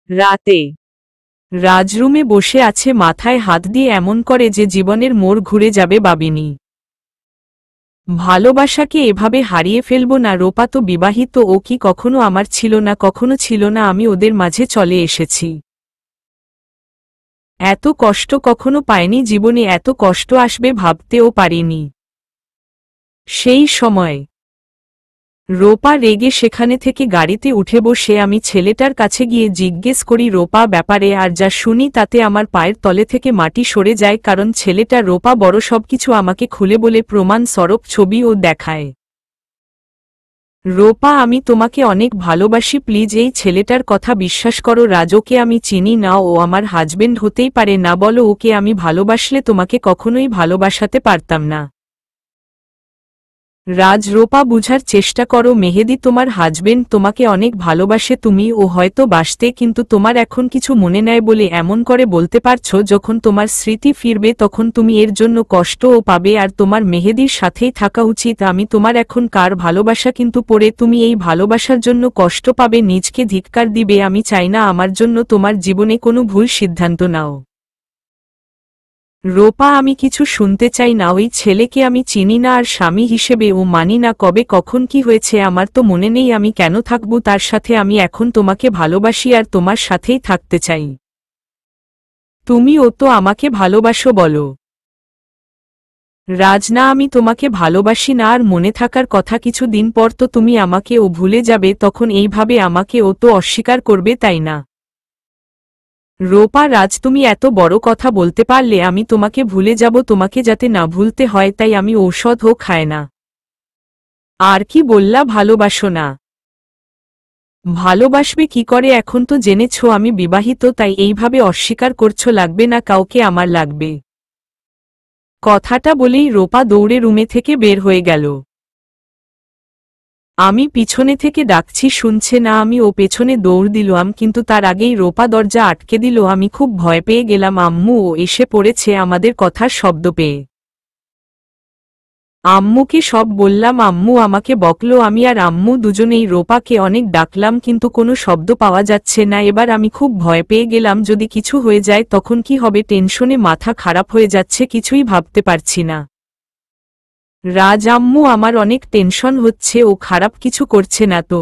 রাতে রাজরুমে বসে আছে, মাথায় হাত দিয়ে এমন করে যে জীবনের মোড় ঘুরে যাবে ভাবিনি। ভালোবাসাকে এভাবে হারিয়ে ফেলব না। রূপা তো বিবাহিত, ও কি কখনো আমার ছিল না? কখনো ছিল না। আমি ওদের মাঝে চলে এসেছি। এত কষ্ট কখনো পাইনি জীবনে, এত কষ্ট আসবে ভাবতেও পারিনি। সেই সময় রূপা রেগে সেখানে থেকে গাড়িতে উঠে বসে আমি ছেলেটার কাছে গিয়ে জিজ্ঞেস করি রূপা ব্যাপারে, আর যা শুনি তাতে আমার পায়ের তলে থেকে মাটি সরে যায়, কারণ ছেলেটা রূপা বড় সবকিছু আমাকে খুলে বলে, প্রমাণ স্বরূপ ছবি ও দেখায়। রূপা, আমি তোমাকে অনেক ভালোবাসি, প্লিজ এই ছেলেটার কথা বিশ্বাস করো। রাজকে আমি চিনি না, ও আমার হাজবেন্ড হতেই পারে না। বলো, ওকে আমি ভালোবাসলে তোমাকে কখনোই ভালোবাসাতে পারতাম না। রাজ, রূপা বুঝার চেষ্টা করো। মেহেদী তোমার হাজবেন্ড তোমাকে অনেক ভালোবাসে, তুমি ও হয়তো বাসতে, কিন্তু তোমার এখন কিছু মনে নেয় বলে এমন করে বলতে পারছো। যখন তোমার স্মৃতি ফিরবে তখন তুমি এর জন্য কষ্টও পাবে, আর তোমার মেহেদীর সাথেই থাকা উচিত। আমি তোমার এখন কার ভালোবাসা, কিন্তু পরে তুমি এই ভালোবাসার জন্য কষ্ট পাবে, নিজকে ধিক্কার দিবে। আমি চাই না আমার জন্য তোমার জীবনে কোনো ভুল সিদ্ধান্ত নাও। রূপা, আমি কিছু শুনতে চাই না। ওই ছেলেকে আমি চিনি না, আর স্বামী হিসেবে ও মানি না। কবে কখন কি হয়েছে আমার তো মনে নেই। আমি কেন থাকব তার সাথে? আমি এখন তোমাকে ভালোবাসি আর তোমার সাথেই থাকতে চাই। তুমি ও তো আমাকে ভালোবাসো বলো। রাজ, না, আমি তোমাকে ভালোবাসি না। আর মনে থাকার কথা, কিছু দিন পর তো তুমি আমাকে ও ভুলে যাবে, তখন এইভাবে আমাকে ও তো অস্বীকার করবে, তাই না? রূপা, রাজ তুমি এত বড় কথা বলতে পারলে আমি তোমাকে ভুলে যাব, তোমাকে যাতে না ভুলতে হয় তাই আমি ঔষধও খাই না। আর কি বললা, ভালোবাসো না? ভালোবাসবে কি করে, এখন তো জেনেছ আমি বিবাহিত, তাই এইভাবে অস্বীকার করছো লাগবে না কাউকে, আমার লাগবে। কথাটা বলেই রূপা দৌড়ে রুমে থেকে বের হয়ে গেল। আমি পিছনে থেকে ডাকছি শুনছে না, আমি ও পেছনে দৌড় দিলাম কিন্তু তার আগেই রূপা দরজা আটকে দিল। আমি খুব ভয় পেয়ে গেলাম, আম্মু ও এসে পড়েছে আমাদের কথার শব্দ পেয়ে। আম্মুকে সব বললাম, আম্মু আমাকে বকলো, আমি আর আম্মু দুজনেই রূপাকে অনেক ডাকলাম কিন্তু কোনো শব্দ পাওয়া যাচ্ছে না। এবার আমি খুব ভয় পেয়ে গেলাম, যদি কিছু হয়ে যায় তখন কি হবে, টেনশনে মাথা খারাপ হয়ে যাচ্ছে, কিছুই ভাবতে পারছি না। রাজ, আম্মু আমার অনেক টেনশন হচ্ছে, ও খারাপ কিছু করছে না তো?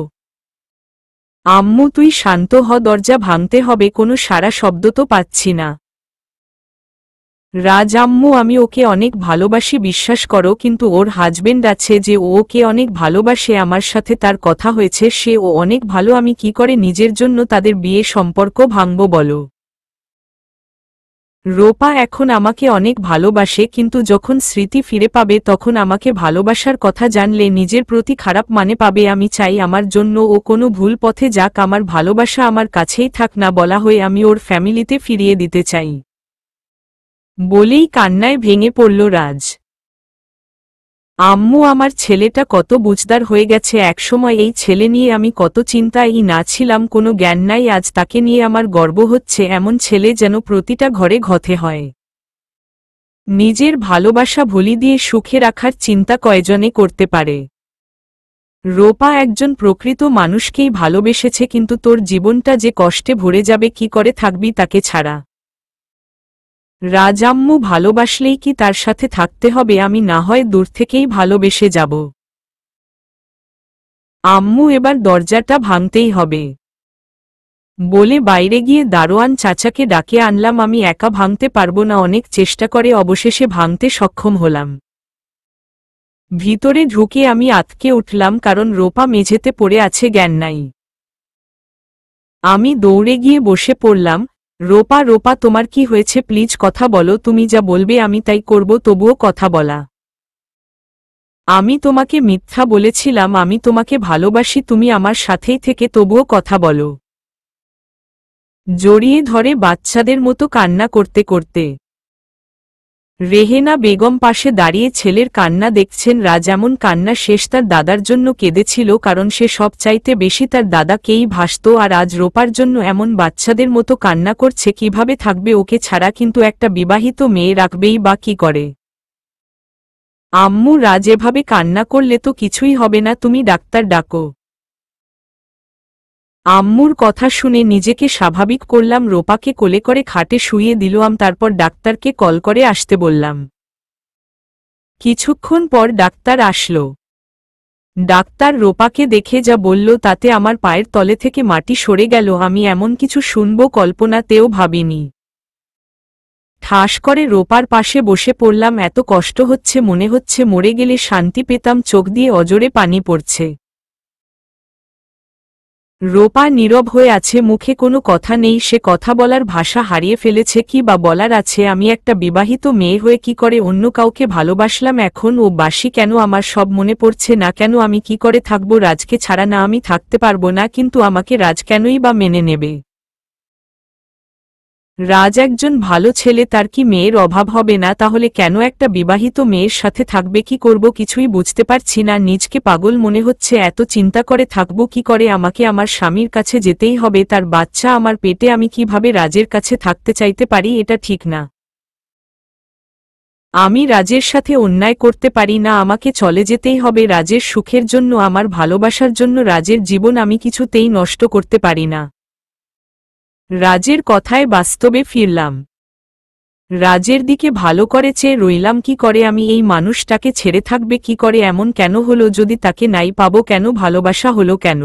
আম্মু তুই শান্ত হ, দরজা ভাঙতে হবে, কোনো সারা শব্দ তো পাচ্ছি না। রাজ, আম্মু আমি ওকে অনেক ভালোবাসি, বিশ্বাস করো, কিন্তু ওর হাজবেন্ড আছে যে ও ওকে অনেক ভালোবাসে, আমার সাথে তার কথা হয়েছে, সে ও অনেক ভালো, আমি কি করে নিজের জন্য তাদের বিয়ে সম্পর্ক ভাঙব বলো? রূপা এখন আমাকে অনেক ভালোবাসে, কিন্তু যখন স্মৃতি ফিরে পাবে তখন আমাকে ভালোবাসার কথা জানলে নিজের প্রতি খারাপ মানে পাবে। আমি চাই আমার জন্য ও কোনো ভুল পথে যাক, আমার ভালোবাসা আমার কাছেই থাক, না বলা হয়ে আমি ওর ফ্যামিলিতে ফিরিয়ে দিতে চাই। বলেই কান্নায় ভেঙে পড়ল রাজ। আম্মু আমার ছেলেটা কত বুঝদার হয়ে গেছে, একসময় এই ছেলে নিয়ে আমি কত চিন্তায় না ছিলাম, কোনো জ্ঞান নাই, আজ তাকে নিয়ে আমার গর্ব হচ্ছে, এমন ছেলে যেন প্রতিটা ঘরে ঘতে হয়। নিজের ভালোবাসা ভুলি দিয়ে সুখে রাখার চিন্তা কয়জনে করতে পারে? রূপা একজন প্রকৃত মানুষকেই ভালোবেসেছে, কিন্তু তোর জীবনটা যে কষ্টে ভরে যাবে, কি করে থাকবি তাকে ছাড়া? রাজ, আম্মু ভালোবাসলেই কি তার সাথে থাকতে হবে? আমি না হয় দূর থেকেই ভালোবেসে যাব। আম্মু এবার দরজাটা ভাঙতেই হবে বলে বাইরে গিয়ে দারোয়ান চাচাকে ডাকে আনলাম। আমি একা ভাঙতে পারবো না, অনেক চেষ্টা করে অবশেষে ভাঙতে সক্ষম হলাম। ভিতরে ঢুকে আমি আতকে উঠলাম, কারণ রূপা মেঝেতে পড়ে আছে, জ্ঞান নাই। আমি দৌড়ে গিয়ে বসে পড়লাম। রূপা, রূপা তোমার কি হয়েছে, প্লিজ কথা বলো, তুমি যা বলবে আমি তাই করব, তবুও কথা বলা। আমি তোমাকে মিথ্যা বলেছিলাম, আমি তোমাকে ভালোবাসি, তুমি আমার সাথেই থেকে তবুও কথা বলো। জড়িয়ে ধরে বাচ্চাদের মতো কান্না করতে করতে রেহেনা বেগম পাশে দাঁড়িয়ে ছেলের কান্না দেখছেন। রাজ এমন কান্না শেষ তার দাদার জন্য কেঁদেছিল, কারণ সে সব চাইতে বেশি তার দাদাকেই ভাসত, আর আজ রূপার জন্য এমন বাচ্চাদের মতো কান্না করছে, কিভাবে থাকবে ওকে ছাড়া? কিন্তু একটা বিবাহিত মেয়ে রাখবেই বা কি করে? আম্মু, রাজ এভাবে কান্না করলে তো কিছুই হবে না, তুমি ডাক্তার ডাকো। আম্মুর কথা শুনে নিজেকে স্বাভাবিক করলাম, রূপাকে কোলে করে খাটে শুইয়ে দিলাম, তারপর ডাক্তারকে কল করে আসতে বললাম। কিছুক্ষণ পর ডাক্তার আসলো। ডাক্তার রূপাকে দেখে যা বলল তাতে আমার পায়ের তলে থেকে মাটি সরে গেল। আমি এমন কিছু শুনব কল্পনাতেও ভাবিনি। ঠাস করে রূপার পাশে বসে পড়লাম, এত কষ্ট হচ্ছে, মনে হচ্ছে মরে গেলে শান্তি পেতাম, চোখ দিয়ে অজরে পানি পড়ছে। রূপা নীরব হয়ে আছে, মুখে কোনো কথা নেই, সে কথা বলার ভাষা হারিয়ে ফেলেছে। কি বা বলার আছে? আমি একটা বিবাহিত মেয়ে হয়ে কি করে অন্য কাউকে ভালোবাসলাম, এখন ও বাসি কেন? আমার সব মনে পড়ছে না কেন? আমি কি করে থাকবো রাজকে ছাড়া? না, আমি থাকতে পারবো না, কিন্তু আমাকে রাজ কেনই বা মেনে নেবে? রাজ একজন ভালো ছেলে, তার কি মেয়ের অভাব হবে না? তাহলে কেন একটা বিবাহিত মেয়ের সাথে থাকবে? কি করব কিছুই বুঝতে পারছি না, নিজকে পাগল মনে হচ্ছে। এত চিন্তা করে থাকবো কি করে? আমাকে আমার স্বামীর কাছে যেতেই হবে, তার বাচ্চা আমার পেটে, আমি কিভাবে রাজের কাছে থাকতে চাইতে পারি? এটা ঠিক না। আমি রাজের সাথে অন্যায় করতে পারি না, আমাকে চলে যেতেই হবে রাজের সুখের জন্য, আমার ভালোবাসার জন্য। রাজের জীবন আমি কিছুতেই নষ্ট করতে পারি না। রাজের কথায় বাস্তবে ফিরলাম। রাজের দিকে ভালো করে চেয়ে রইলাম, কি করে আমি এই মানুষটাকে ছেড়ে থাকবে কি করে? এমন কেন হলো? যদি তাকে নাই পাবো কেন? ভালোবাসা হলো কেন?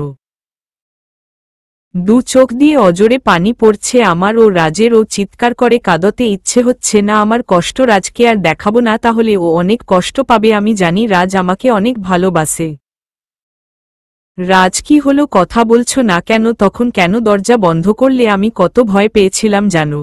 দু চোখ দিয়ে অজরে পানি পড়ছে আমার ও রাজের, ও চিৎকার করে কাঁদতে ইচ্ছে হচ্ছে না। আমার কষ্ট রাজকে আর দেখাবো না, তাহলে ও অনেক কষ্ট পাবে। আমি জানি রাজ আমাকে অনেক ভালোবাসে। রাজ কি হলো, কথা বলছো না কেন? তখন কেন দরজা বন্ধ করলে? আমি কত ভয় পেয়েছিলাম জানো।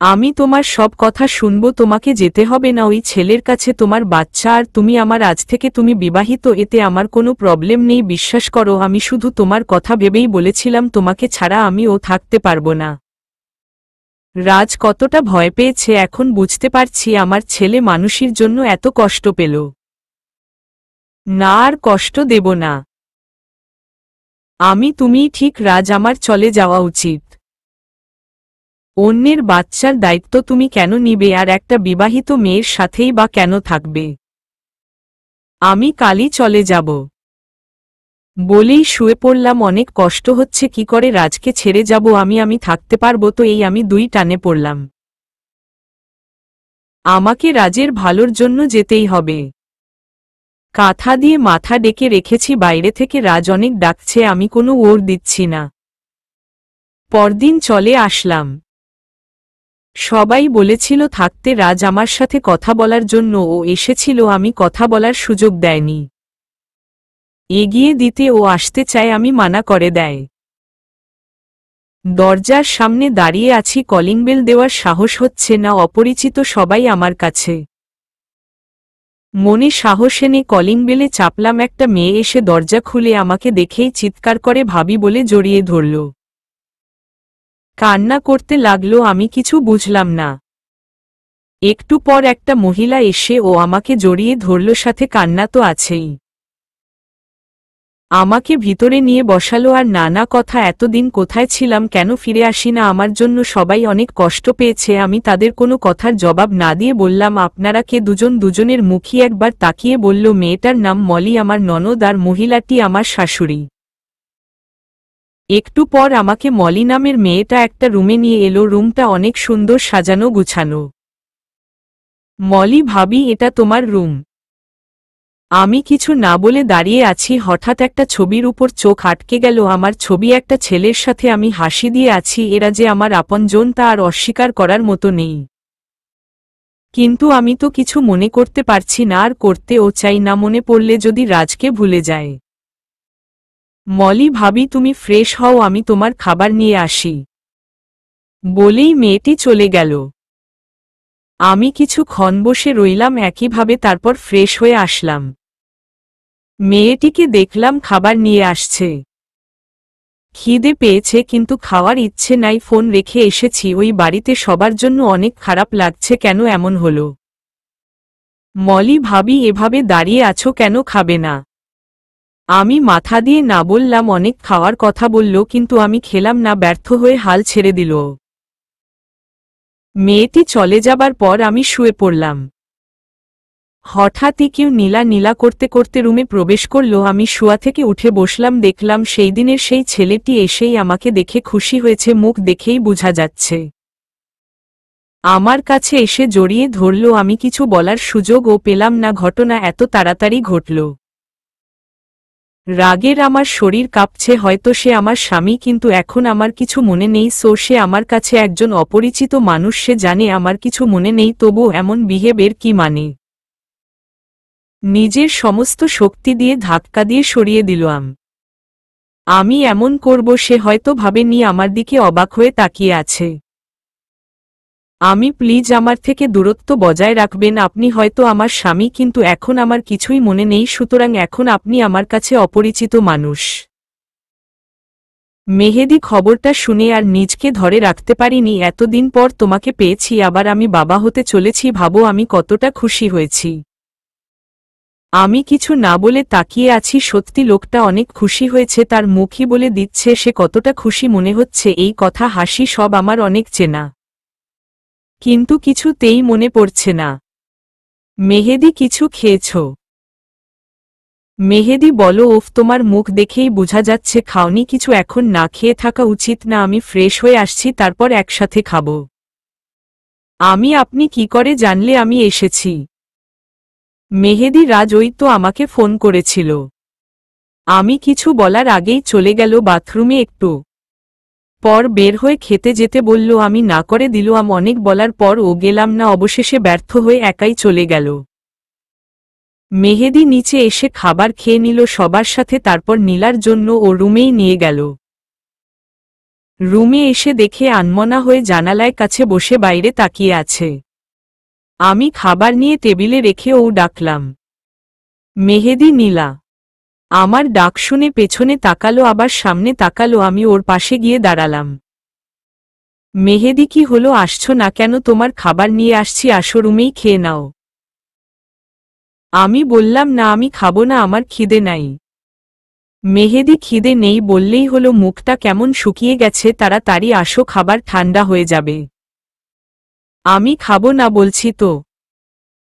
আমি তোমার সব কথা শুনবো, তোমাকে যেতে হবে না ওই ছেলের কাছে, তোমার বাচ্চা আর তুমি আমার, আজ থেকে তুমি বিবাহিত, এতে আমার কোনো প্রবলেম নেই, বিশ্বাস করো। আমি শুধু তোমার কথা ভেবেই বলেছিলাম তোমাকে ছাড়া আমিও থাকতে পারবো না। রাজ কতটা ভয় পেয়েছে এখন বুঝতে পারছি, আমার ছেলে মানুষের জন্য এত কষ্ট পেল। না, আর কষ্ট দেব না আমি। তুমিই ঠিক রাজ, আমার চলে যাওয়া উচিত। অন্যের বাচ্চার দায়িত্ব তুমি কেন নিবে, আর একটা বিবাহিত মেয়ের সাথেই বা কেন থাকবে? আমি কালই চলে যাব বলেই শুয়ে পড়লাম। অনেক কষ্ট হচ্ছে, কি করে রাজকে ছেড়ে যাব আমি থাকতে পারবো তো? এই আমি দুই টানে পড়লাম। আমাকে রাজের ভালোর জন্য যেতেই হবে। কাঁথা দিয়ে মাথা ডেকে রেখেছি, বাইরে থেকে রাজ অনেক ডাকছে, আমি কোনো ওর দিচ্ছি না। পরদিন চলে আসলাম। সবাই বলেছিল থাকতে, রাজ আমার সাথে কথা বলার জন্য ও এসেছিল, আমি কথা বলার সুযোগ দেয়নি। এগিয়ে দিতে ও আসতে চায়, আমি মানা করে দেয়। দরজার সামনে দাঁড়িয়ে আছি, কলিং বেল দেওয়ার সাহস হচ্ছে না, অপরিচিত সবাই আমার কাছে। মনে সাহস এনে কলিং বেলে চাপলাম, একটা মেয়ে এসে দরজা খুলে আমাকে দেখেই চিৎকার করে ভাবি বলে জড়িয়ে ধরল। কান্না করতে লাগলো, আমি কিছু বুঝলাম না। একটু পর একটা মহিলা এসে ও আমাকে জড়িয়ে ধরল, সাথে কান্না তো আছেই। আমাকে ভিতরে নিয়ে বসালো আর নানা কথা, এতদিন কোথায় ছিলাম, কেন ফিরে আসি না, আমার জন্য সবাই অনেক কষ্ট পেয়েছে। আমি তাদের কোনো কথার জবাব না দিয়ে বললাম, আপনারা কে? দুজন দুজনের মুখী একবার তাকিয়ে বলল, মেয়েটার নাম মলি, আমার ননদ, আর মহিলাটি আমার শাশুড়ি। একটু পর আমাকে মলি নামের মেয়েটা একটা রুমে নিয়ে এলো, রুমটা অনেক সুন্দর সাজানো গুছানো। মলি, ভাবি এটা তোমার রুম? আমি কিছু না বলে দাঁড়িয়ে আছি, হঠাৎ একটা ছবির উপর চোখ আটকে গেল, আমার ছবি, একটা ছেলের সাথে আমি হাসি দিয়ে আছি। এরা যে আমার আপনজন তা আর অস্বীকার করার মতো নেই। কিন্তু আমি তো কিছু মনে করতে পারছি না, আর করতেও চাই না, মনে পড়লে যদি রাজকে ভুলে যায়। মলি, ভাবি তুমি ফ্রেশ হও, আমি তোমার খাবার নিয়ে আসি বলেই মেয়েটি চলে গেল। আমি কিছুক্ষণ বসে রইলাম একইভাবে, তারপর ফ্রেশ হয়ে আসলাম। মেয়েটিকে দেখলাম খাবার নিয়ে আসছে। খিদে পেয়েছে কিন্তু খাওয়ার ইচ্ছে নাই, ফোন রেখে এসেছি। ওই বাড়িতে সবার জন্য অনেক খারাপ লাগছে, কেন এমন হলো? মলি, ভাবি এভাবে দাঁড়িয়ে আছো কেন, খাবে না? আমি মাথা দিয়ে না বললাম, অনেক খাওয়ার কথা বলল কিন্তু আমি খেলাম না, ব্যর্থ হয়ে হাল ছেড়ে দিল। মেয়েটি চলে যাবার পর আমি শুয়ে পড়লাম। হঠাৎই কেউ নীলা নীলা করতে করতে রুমে প্রবেশ করল। আমি শোয়া থেকে উঠে বসলাম, দেখলাম সেই দিনের সেই ছেলেটি এসেই আমাকে দেখে খুশি হয়েছে, মুখ দেখেই বোঝা যাচ্ছে। আমার কাছে এসে জড়িয়ে ধরল, আমি কিছু বলার সুযোগও পেলাম না, ঘটনা এত তাড়াতাড়ি ঘটল। রাগের আমার শরীর কাঁপছে, হয়তো সে আমার স্বামী, কিন্তু এখন আমার কিছু মনে নেই। সে আমার কাছে একজন অপরিচিত মানুষ, সে জানে আমার কিছু মনে নেই, তবু এমন বিহেভের কি মানে? নিজের সমস্ত শক্তি দিয়ে ধাক্কা দিয়ে সরিয়ে দিলাম। আমি এমন করব সে হয়তো ভাবেনি, আমার দিকে অবাক হয়ে তাকিয়ে আছে। প্লিজ আমার থেকে দূরত্ব বজায় রাখবেন, আপনি হয়তো আমার স্বামী, কিন্তু এখন আমার কিছুই মনে নেই, সুতরাং এখন আপনি আমার কাছে অপরিচিত মানুষ। মেহেদি খবরটা শুনে আর নিজকে ধরে রাখতে পারিনি, এতদিন পর তোমাকে পেয়েছি, আবার আমি বাবা হতে চলেছি, ভাবো আমি কতটা খুশি হয়েছি। আমি কিছু না বলে তাকিয়ে আছি, সত্যি লোকটা অনেক খুশি হয়েছে, তার মুখই বলে দিচ্ছে সে কতটা খুশি মনে হচ্ছে। এই কথা, হাসি সব আমার অনেক চেনা, কিন্তু কিছুতেই মনে পড়ছে না। মেহেদি, কিছু খেয়েছ? মেহেদি, বলো। ওফ, তোমার মুখ দেখেই বোঝা যাচ্ছে খাওনি কিছু, এখন না খেয়ে থাকা উচিত না, আমি ফ্রেশ হয়ে আসছি, তারপর একসাথে খাব। আপনি কি করে জানলে আমি এসেছি? মেহেদি, রাজ ওই তো আমাকে ফোন করেছিল। আমি কিছু বলার আগেই চলে গেল বাথরুমে, একটু পর বের হয়ে খেতে যেতে বলল, আমি না করে দিলাম, অনেক বলার পর ও গেলাম না, অবশেষে ব্যর্থ হয়ে একাই চলে গেল। মেহেদী নিচে এসে খাবার খেয়ে নিল সবার সাথে, তারপর নীলার জন্য ও রুমেই নিয়ে গেল। রুমে এসে দেখে আনমনা হয়ে জানালায় কাছে বসে বাইরে তাকিয়ে আছে। আমি খাবার নিয়ে টেবিলে রেখে ও ডাকলাম, মেহেদী, নীলা। আমার ডাক শুনে পেছনে তাকালো, আবার সামনে তাকালো। আমি ওর পাশে গিয়ে দাঁড়ালাম। মেহেদী, কি হলো, আসছো না কেন? তোমার খাবার নিয়ে আসছি, আসো, রুমেই খেয়ে নাও। আমি বললাম, না, আমি খাবো না, আমার খিদে নাই। মেহেদী খিদে নেই বললেই হলো, মুখটা কেমন শুকিয়ে গেছে, তাড়াতাড়ি আসো, খাবার ঠান্ডা হয়ে যাবে। আমি খাবো না বলছি তো।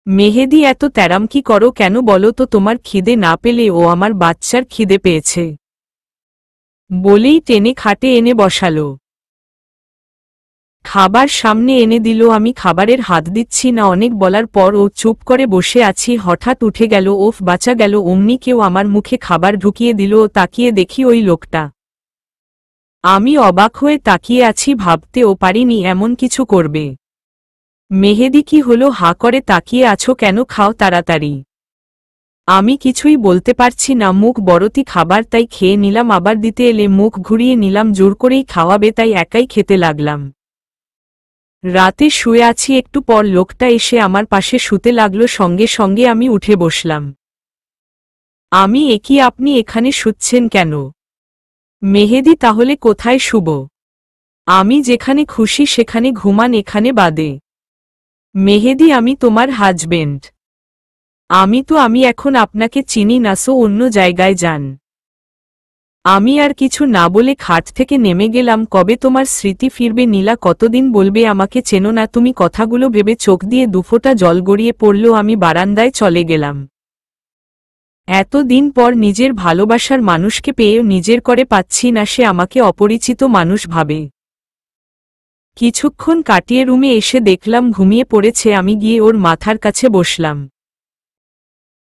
মেহেদী, এত তেরাম কি করো কেন বলো তো? তোমার খিদে না পেলে ও আমার বাচ্চার খিদে পেয়েছে বলেই টেনে খাটে এনে বসালো। খাবার সামনে এনে দিল। আমি খাবারের হাত দিচ্ছি না। অনেক বলার পর ও চুপ করে বসে আছি। হঠাৎ উঠে গেল, ওফ, বাঁচা গেল। অমনি কেউ আমার মুখে খাবার ঢুকিয়ে দিল। তাকিয়ে দেখি ওই লোকটা। আমি অবাক হয়ে তাকিয়ে আছি, ভাবতেও পারিনি এমন কিছু করবে। মেহেদী, কি হলো, হা করে তাকিয়ে আছো কেন? খাও তাড়াতাড়ি। আমি কিছুই বলতে পারছি না, মুখ বড়তি খাবার, তাই খেয়ে নিলাম। আবার দিতে এলে মুখ ঘুরিয়ে নিলাম। জোর করেই খাওয়াবে তাই একাই খেতে লাগলাম। রাতে শুয়ে আছি, একটু পর লোকটা এসে আমার পাশে শুতে লাগলো। সঙ্গে সঙ্গে আমি উঠে বসলাম। আমি, একি, আপনি এখানে শুচ্ছেন কেন? মেহেদী, তাহলে কোথায় শুব? আমি যেখানে খুশি সেখানে ঘুমান, এখানে বাদে। মেহেদী, আমি তোমার হাজবেন্ড। আমি এখন আপনাকে চিনি না, সো অন্য জায়গায় যান। আমি আর কিছু না বলে খাট থেকে নেমে গেলাম। কবে তোমার স্মৃতি ফিরবে নীলা? কতদিন বলবে আমাকে চেনো না তুমি? কথাগুলো ভেবে চোখ দিয়ে দুফোঁটা জল গড়িয়ে পড়ল। আমি বারান্দায় চলে গেলাম। এতদিন পর নিজের ভালোবাসার মানুষকে পেয়েও নিজের করে পাচ্ছি না, সে আমাকে অপরিচিত মানুষ ভাবে। কিছুক্ষণ কাটিয়ে রুমে এসে দেখলাম ঘুমিয়ে পড়েছে। আমি গিয়ে ওর মাথার কাছে বসলাম।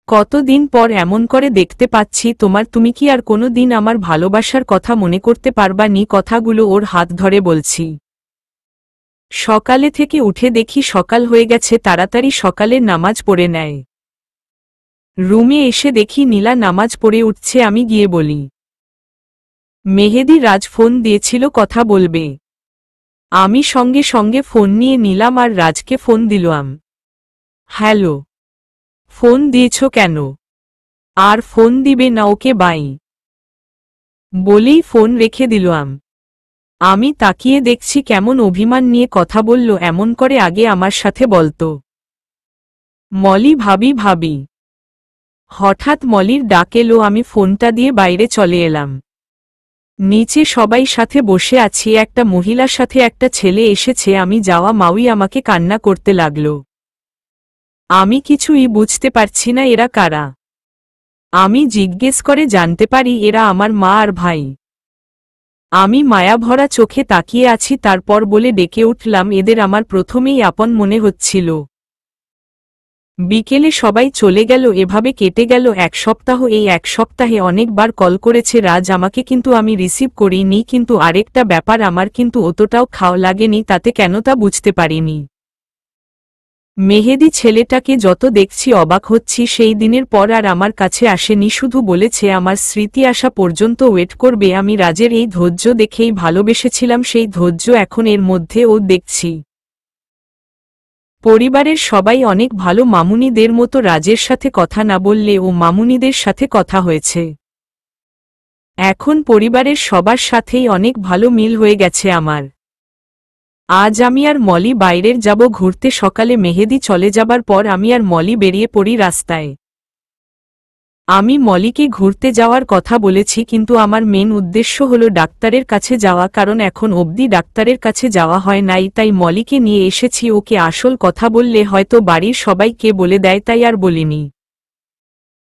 কতদিন পর এমন করে দেখতে পাচ্ছি তোমার, তুমি কি আর কোনো দিন আমার ভালোবাসার কথা মনে করতে পারবা নি? কথাগুলো ওর হাত ধরে বলছি। সকালে থেকে উঠে দেখি সকাল হয়ে গেছে, তাড়াতাড়ি সকালের নামাজ পড়ে নেয়। রুমে এসে দেখি নীলা নামাজ পড়ে উঠছে। আমি গিয়ে বলি, মেহেদী, রাজ ফোন দিয়েছিল, কথা বলবে। আমি সঙ্গে সঙ্গে ফোন নিয়ে নিলাম আর রাজকে ফোন দিলাম। হ্যালো, ফোন দিয়েছ কেন? আর ফোন দিবে না, ওকে বাই বলেই ফোন রেখে দিলাম। আমি তাকিয়ে দেখছি কেমন অভিমান নিয়ে কথা বলল। এমন করে আগে আমার সাথে বলতো। মলি, ভাবি, ভাবি। হঠাৎ মলির ডাক এলো। আমি ফোনটা দিয়ে বাইরে চলে এলাম। নিচে সবাই সাথে বসে আছি। একটা মহিলার সাথে একটা ছেলে এসেছে। আমি যাওয়া মাউই আমাকে কান্না করতে লাগল। আমি কিছুই বুঝতে পারছি না এরা কারা। আমি জিজ্ঞেস করে জানতে পারি এরা আমার মা আর ভাই। আমি মায়াভরা চোখে তাকিয়ে আছি। তারপর বলে ডেকে উঠলাম, এদের আমার প্রথমেই আপন মনে হচ্ছিল। বিকেলে সবাই চলে গেল। এভাবে কেটে গেল এক সপ্তাহ। এই এক সপ্তাহে অনেকবার কল করেছে রাজ আমাকে, কিন্তু আমি রিসিভ করিনি। কিন্তু আরেকটা ব্যাপার, আমার কিন্তু অতটাও খাও লাগেনি তাতে, কেন তা বুঝতে পারিনি। মেহেদী ছেলেটাকে যত দেখছি অবাক হচ্ছি। সেই দিনের পর আর আমার কাছে আসেনি, শুধু বলেছে আমার স্মৃতি আসা পর্যন্ত ওয়েট করবে। আমি রাজের এই ধৈর্য দেখেই ভালোবেসেছিলাম, সেই ধৈর্য এখন এর মধ্যে ও দেখছি। পরিবারের সবাই অনেক ভালো। মামুনিদের মতো রাজের সাথে কথা না বললে ও মামুনিদের সাথে কথা হয়েছে। এখন পরিবারের সবার সাথেই অনেক ভালো মিল হয়ে গেছে আমার। আজ আমি আর মলি বাইরের যাব ঘুরতে। সকালে মেহেদী চলে যাবার পর আমি আর মলি বেরিয়ে পড়ি রাস্তায়। আমি মলিকে ঘুরতে যাওয়ার কথা বলেছি, কিন্তু আমার মেন উদ্দেশ্য হলো ডাক্তারের কাছে যাওয়া, কারণ এখন অবধি ডাক্তারের কাছে যাওয়া হয় নাই। তাই মলিকে নিয়ে এসেছি। ওকে আসল কথা বললে হয়তো বাড়ির সবাইকে বলে দেয়, তাই আর বলিনি।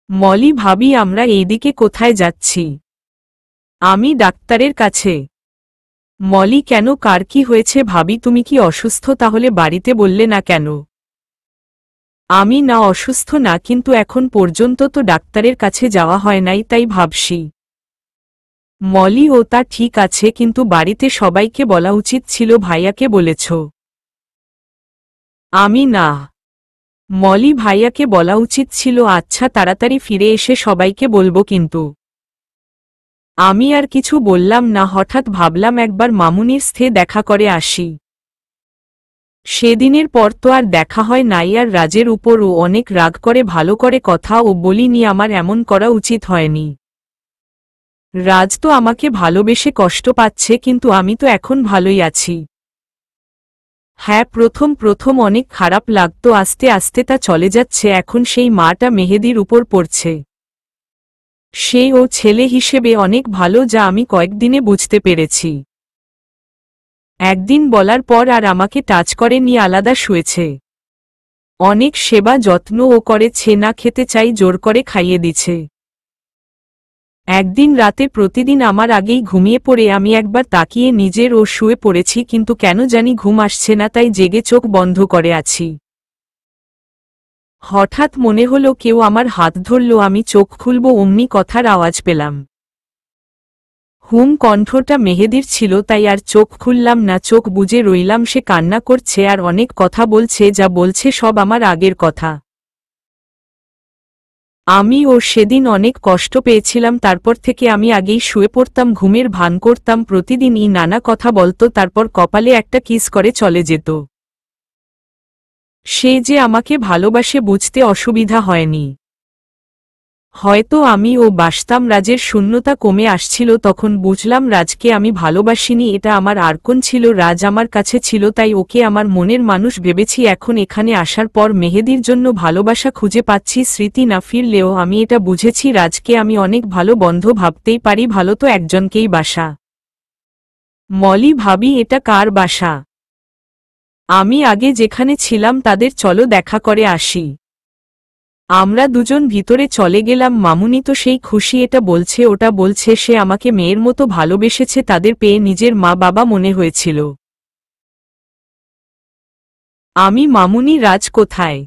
মলি, ভাবি, আমরা এইদিকে কোথায় যাচ্ছি? আমি ডাক্তারের কাছে। মলি, কেন, কার কি হয়েছে? ভাবি, তুমি কি অসুস্থ? তাহলে বাড়িতে বললে না কেন? আমি, না, অসুস্থ না, কিন্তু এখন পর্যন্ত তো ডাক্তারের কাছে যাওয়া হয় নাই, তাই ভাবছি। মলি, ও তা ঠিক আছে, কিন্তু বাড়িতে সবাইকে বলা উচিত ছিল, ভাইয়াকে বলেছ? আমি, না। মলি ভাইয়াকে বলা উচিত ছিল আচ্ছা তাড়াতাড়ি ফিরে এসে সবাইকে বলবো, কিন্তু আমি আর কিছু বললাম না। হঠাৎ ভাবলাম একবার মামুনির সাথে দেখা করে আসি। সেদিনের পর তো আর দেখা হয় নাই। আর রাজের উপরও অনেক রাগ করে ভালো করে কথা ও বলিনি, আমার এমন করা উচিত হয়নি। রাজ তো আমাকে ভালোবেসে কষ্ট পাচ্ছে, কিন্তু আমি তো এখন ভালোই আছি। হ্যাঁ, প্রথম প্রথম অনেক খারাপ লাগতো, আস্তে আস্তে তা চলে যাচ্ছে। এখন সেই মাটা মেহেদির উপর পড়ছে। সে ও ছেলে হিসেবে অনেক ভালো, যা আমি কয়েকদিনে বুঝতে পেরেছি। একদিন বলার পর আর আমাকে টাচ করে নিয়ে আলাদা শুয়েছে। অনেক সেবা যত্ন ও করেছে, না খেতে চাই জোর করে খাইয়ে দিছে। একদিন রাতে প্রতিদিন আমার আগেই ঘুমিয়ে পড়ে আমি একবার তাকিয়ে নিজের ও শুয়ে পড়েছি, কিন্তু কেন জানি ঘুম আসছে না, তাই জেগে চোখ বন্ধ করে আছি। হঠাৎ মনে হলো কেউ আমার হাত ধরল, আমি চোখ খুলব অমনি কথার আওয়াজ পেলাম। কণ্ঠটা মেহেদির ছিল, তাই আর চোখ খুললাম না। চোখ বুজে রইলাম। সে কান্না করছে আর অনেক কথা বলছে, যা বলছে সব আমার আগের কথা। আমি ও সেদিন অনেক কষ্ট পেয়েছিলাম। তারপর থেকে আমি আগেই শুয়ে পড়তাম, ঘুমের ভান করতাম, প্রতিদিনই নানা কথা বলতো, তারপর কপালে একটা কিস করে চলে যেত। সে যে আমাকে ভালোবাসে বুঝতে অসুবিধা হয়নি। হয়তো আমি ও বাসতাম, রাজের শূন্যতা কমে আসছিল, তখন বুঝলাম রাজকে আমি ভালোবাসিনি, এটা আমার আরকন ছিল। রাজ আমার কাছে ছিল, তাই ওকে আমার মনের মানুষ ভেবেছি। এখন এখানে আসার পর মেহেদির জন্য ভালোবাসা খুঁজে পাচ্ছি। স্মৃতি না ফিরলেও আমি এটা বুঝেছি, রাজকে আমি অনেক ভালো বন্ধু ভাবতেই পারি, ভালো তো একজনকেই বাসা। মলি ভাবি, এটা কার বাসা? আমি আগে যেখানে ছিলাম তাদের, চলো দেখা করে আসি। আমরা দুজন ভিতরে চলে গেলাম। মামুনি তো সেই খুশি, এটা বলছে ওটা বলছে, সে আমাকে মেয়ের মতো ভালোবেসেছে। তাদের পেয়ে নিজের মা বাবা মনে হয়েছিল। আমি মামুনি, রাজ কোথায়?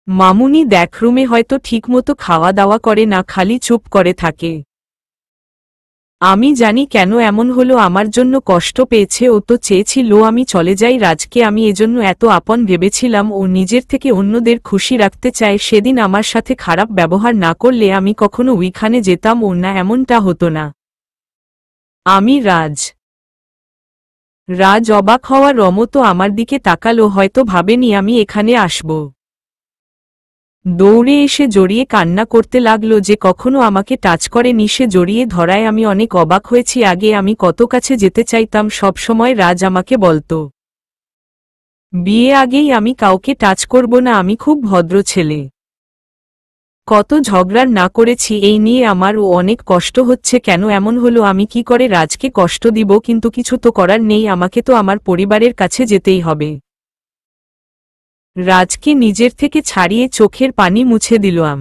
মামুনি দেখ রুমে, হয়তো ঠিকমতো খাওয়া দাওয়া করে না, খালি চুপ করে থাকে। আমি জানি কেন এমন হলো, আমার জন্য কষ্ট পেয়েছে। ও তো চেয়েছিল আমি চলে যাই। রাজকে আমি এজন্য এত আপন ভেবেছিলাম, ও নিজের থেকে অন্যদের খুশি রাখতে চায়। সেদিন আমার সাথে খারাপ ব্যবহার না করলে আমি কখনো ওইখানে যেতাম, ও না, এমনটা হতো না। আমি রাজ অবাক হওয়ার রমতো আমার দিকে তাকালো, হয়তো ভাবেনি আমি এখানে আসব। দৌড়ে এসে জড়িয়ে কান্না করতে লাগলো, যে কখনো আমাকে টাচ করেনি। সে জড়িয়ে ধরায় আমি অনেক অবাক হয়েছি। আগে আমি কত কাছে যেতে চাইতাম, সব সময় রাজ আমাকে বলতো বিয়ে আগেই আমি কাউকে টাচ করব না, আমি খুব ভদ্র ছেলে। কত ঝগড়ার না করেছি এই নিয়ে। আমার ও অনেক কষ্ট হচ্ছে, কেন এমন হলো, আমি কি করে রাজকে কষ্ট দিব? কিন্তু কিছু তো করার নেই, আমাকে তো আমার পরিবারের কাছে যেতেই হবে। রাজকে নিজের থেকে ছাড়িয়ে চোখের পানি মুছে দিলাম।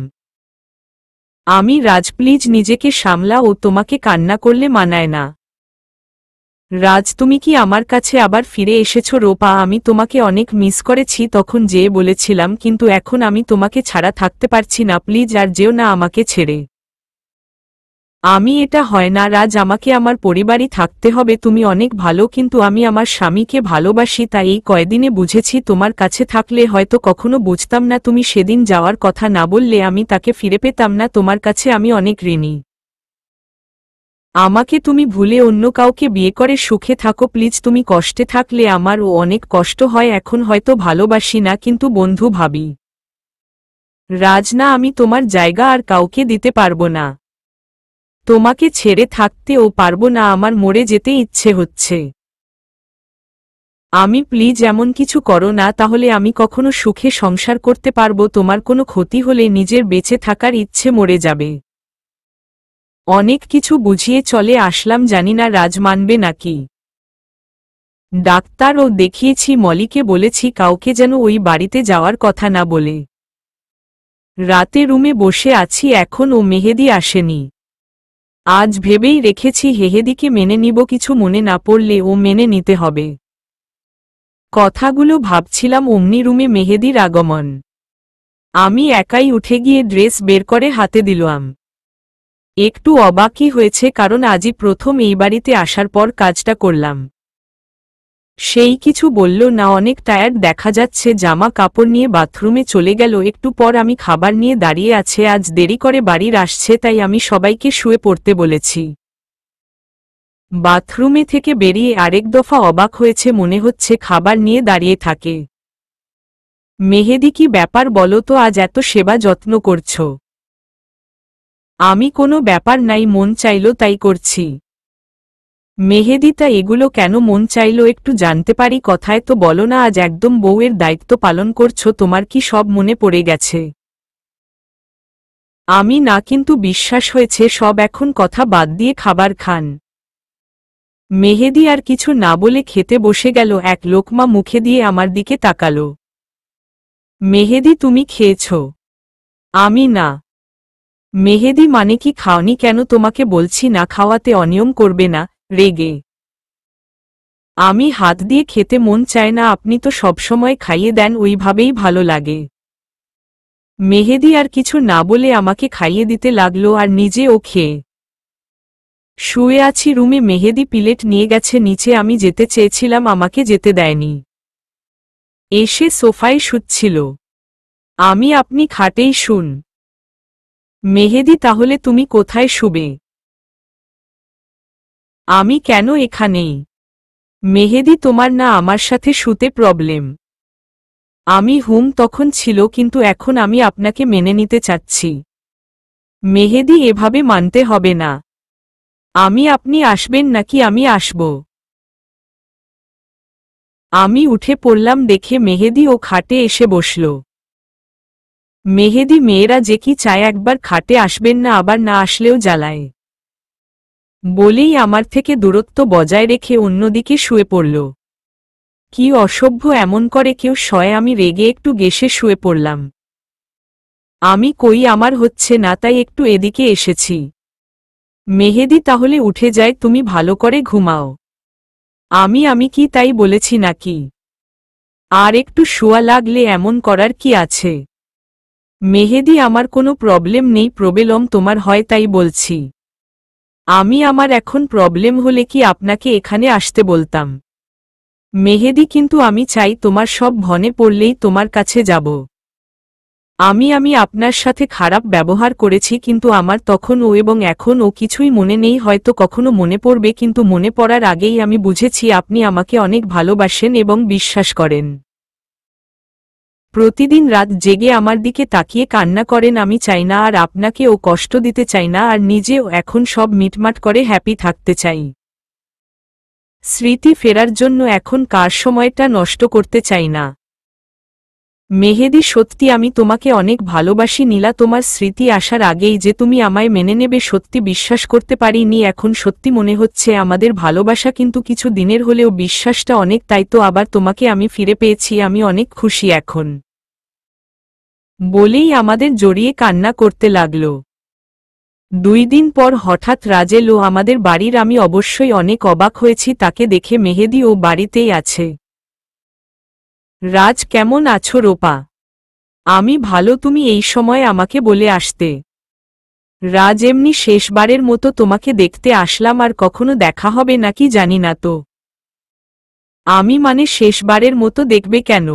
আমি রাজ, প্লিজ নিজেকে সামলা, ও তোমাকে কান্না করলে মানায় না। রাজ, তুমি কি আমার কাছে আবার ফিরে এসেছো? রূপা, আমি তোমাকে অনেক মিস করেছি, তখন যেয়ে বলেছিলাম, কিন্তু এখন আমি তোমাকে ছাড়া থাকতে পারছি না। প্লিজ আর যেও না আমাকে ছেড়ে। আমি এটা হয় না রাজ, আমাকে আমার পরিবারই থাকতে হবে। তুমি অনেক ভালো, কিন্তু আমি আমার স্বামীকে ভালোবাসি, তাই এই কয়দিনে বুঝেছি। তোমার কাছে থাকলে হয়তো কখনো বুঝতাম না। তুমি সেদিন যাওয়ার কথা না বললে আমি তাকে ফিরে পেতাম না। তোমার কাছে আমি অনেক ঋণী। আমাকে তুমি ভুলে অন্য কাউকে বিয়ে করে সুখে থাকো প্লিজ। তুমি কষ্টে থাকলে আমারও অনেক কষ্ট হয়। এখন হয়তো ভালোবাসি না, কিন্তু বন্ধু ভাবি। রাজ, না, আমি তোমার জায়গা আর কাউকে দিতে পারবো না। তোমাকে ছেড়ে থাকতেও পারবো না, আমার মরে যেতে ইচ্ছে হচ্ছে। আমি প্লিজ এমন কিছু করো না, তাহলে আমি কখনো সুখে সংসার করতে পারবো। তোমার কোনো ক্ষতি হলে নিজের বেঁচে থাকার ইচ্ছে মরে যাবে। অনেক কিছু বুঝিয়ে চলে আসলাম, জানি না রাজ মানবে নাকি। ডাক্তারও দেখিয়েছি, মলিকে বলেছি কাউকে যেন ওই বাড়িতে যাওয়ার কথা না বলে। রাতে রুমে বসে আছি, এখন ও মেহেদি আসেনি। আজ ভেবেই রেখেছি হেহেদিকে মেনে নিব, কিছু মনে না পড়লে ও মেনে নিতে হবে। কথাগুলো ভাবছিলাম অমনি রুমে মেহেদির আগমন। আমি একাই উঠে গিয়ে ড্রেস বের করে হাতে দিলাম। একটু অবাকই হয়েছে, কারণ আজই প্রথম এই বাড়িতে আসার পর কাজটা করলাম। সেই কিছু বলল না, অনেক টায়ার্ড দেখা যাচ্ছে, জামা কাপড় নিয়ে বাথরুমে চলে গেল। একটু পর আমি খাবার নিয়ে দাঁড়িয়ে আছে, আজ দেরি করে বাড়ির আসছে, তাই আমি সবাইকে শুয়ে পড়তে বলেছি। বাথরুমে থেকে বেরিয়ে আরেক দফা অবাক হয়েছে, মনে হচ্ছে খাবার নিয়ে দাঁড়িয়ে থাকে। মেহেদি, কি ব্যাপার বলো তো, আজ এত সেবা যত্ন করছো? আমি কোনো ব্যাপার নাই, মন চাইল তাই করছি। মেহেদি, তা এগুলো কেন মন চাইল একটু জানতে পারি? কথায় তো বলো না আজ একদম বউয়ের দায়িত্ব পালন করছো, তোমার কি সব মনে পড়ে গেছে? আমি না, কিন্তু বিশ্বাস হয়েছে সব, এখন কথা বাদ দিয়ে খাবার খান। মেহেদি আর কিছু না বলে খেতে বসে গেল, এক লোকমা মুখে দিয়ে আমার দিকে তাকালো। মেহেদি, তুমি খেয়েছ? আমি না। মেহেদি, মানে কি খাওনি কেন? তোমাকে বলছি না খাওয়াতে, অনিয়ম করবে না। রেগে আমি হাত দিয়ে খেতে মন চায় না, আপনি তো সবসময় খাইয়ে দেন, ওইভাবেই ভালো লাগে। মেহেদি আর কিছু না বলে আমাকে খাইয়ে দিতে লাগলো আর নিজে ও খেয়ে শুয়ে আছি রুমে। মেহেদি প্লেট নিয়ে গেছে নিচে, আমি যেতে চেয়েছিলাম, আমাকে যেতে দেয়নি। এসে সোফায় শুচ্ছিল। আপনি খাটেই শুন। মেহেদি, তাহলে তুমি কোথায় শুবে? আমি কেন এখানেই? মেহেদি, তোমার না আমার সাথে শুতে প্রবলেম? আমি তখন ছিল, কিন্তু এখন আমি আপনাকে মেনে নিতে চাচ্ছি। মেহেদি, এভাবে মানতে হবে না। আপনি আসবেন নাকি আমি আসব? আমি উঠে পড়লাম দেখে মেহেদি ও খাটে এসে বসল। মেহেদি, মেয়েরা যে কি চায়, একবার খাটে আসবেন না, আবার না আসলেও জ্বালায়। বলেই আমার থেকে দূরত্ব বজায় রেখে অন্যদিকে শুয়ে পড়ল। কি অসভ্য, এমন করে কেউ শয়? আমি রেগে একটু গেসে শুয়ে পড়লাম। আমি কই, আমার হচ্ছে না, তাই একটু এদিকে এসেছি। মেহেদি, তাহলে উঠে যায়, তুমি ভালো করে ঘুমাও। আমি কি তাই বলেছি নাকি? আর একটু শোয়া লাগলে এমন করার কি আছে? মেহেদি, আমার কোনো প্রবলেম নেই, প্রবলেম তোমার হয় তাই বলছি। আমার এখন প্রবলেম হলে কি আপনাকে এখানে আসতে বলতাম? মেহেদি, কিন্তু আমি চাই, তোমার সব ভনে পড়লেই তোমার কাছে যাব। আমি আপনার সাথে খারাপ ব্যবহার করেছি, কিন্তু আমার তখন ও এবং এখন ও কিছুই মনে নেই, হয়তো কখনো মনে পড়বে, কিন্তু মনে পড়ার আগেই আমি বুঝেছি আপনি আমাকে অনেক ভালোবাসেন এবং বিশ্বাস করেন। প্রতিদিন রাত জেগে আমার দিকে তাকিয়ে কান্না করেন, আমি চাই না আর আপনাকে ও কষ্ট দিতে চাই না, আর নিজেও এখন সব মিটমাট করে হ্যাপি থাকতে চাই। স্মৃতি ফেরার জন্য এখন কার সময়টা নষ্ট করতে চাই না। মেহেদি, সত্যি আমি তোমাকে অনেক ভালোবাসি নীলা, তোমার স্মৃতি আসার আগেই যে তুমি আমায় মেনে নেবে সত্যি বিশ্বাস করতে পারিনি, এখন সত্যি মনে হচ্ছে আমাদের ভালোবাসা কিন্তু কিছু দিনের হলেও বিশ্বাসটা অনেক, তাই তো আবার তোমাকে আমি ফিরে পেয়েছি, আমি অনেক খুশি এখন। বলেই আমাদের জড়িয়ে কান্না করতে লাগল। 2 দিন পর হঠাৎ রাজ এলো আমাদের বাড়ির, আমি অবশ্যই অনেক অবাক হয়েছি তাকে দেখে। মেহেদি ও বাড়িতেই আছে। রাজ, কেমন আছো রূপা? আমি ভালো, তুমি এই সময় আমাকে বলে আসতে। রাজ, এমনি শেষবারের মতো তোমাকে দেখতে আসলাম, আর কখনো দেখা হবে নাকি জানি না তো। মানে শেষবারের মতো দেখবে কেন?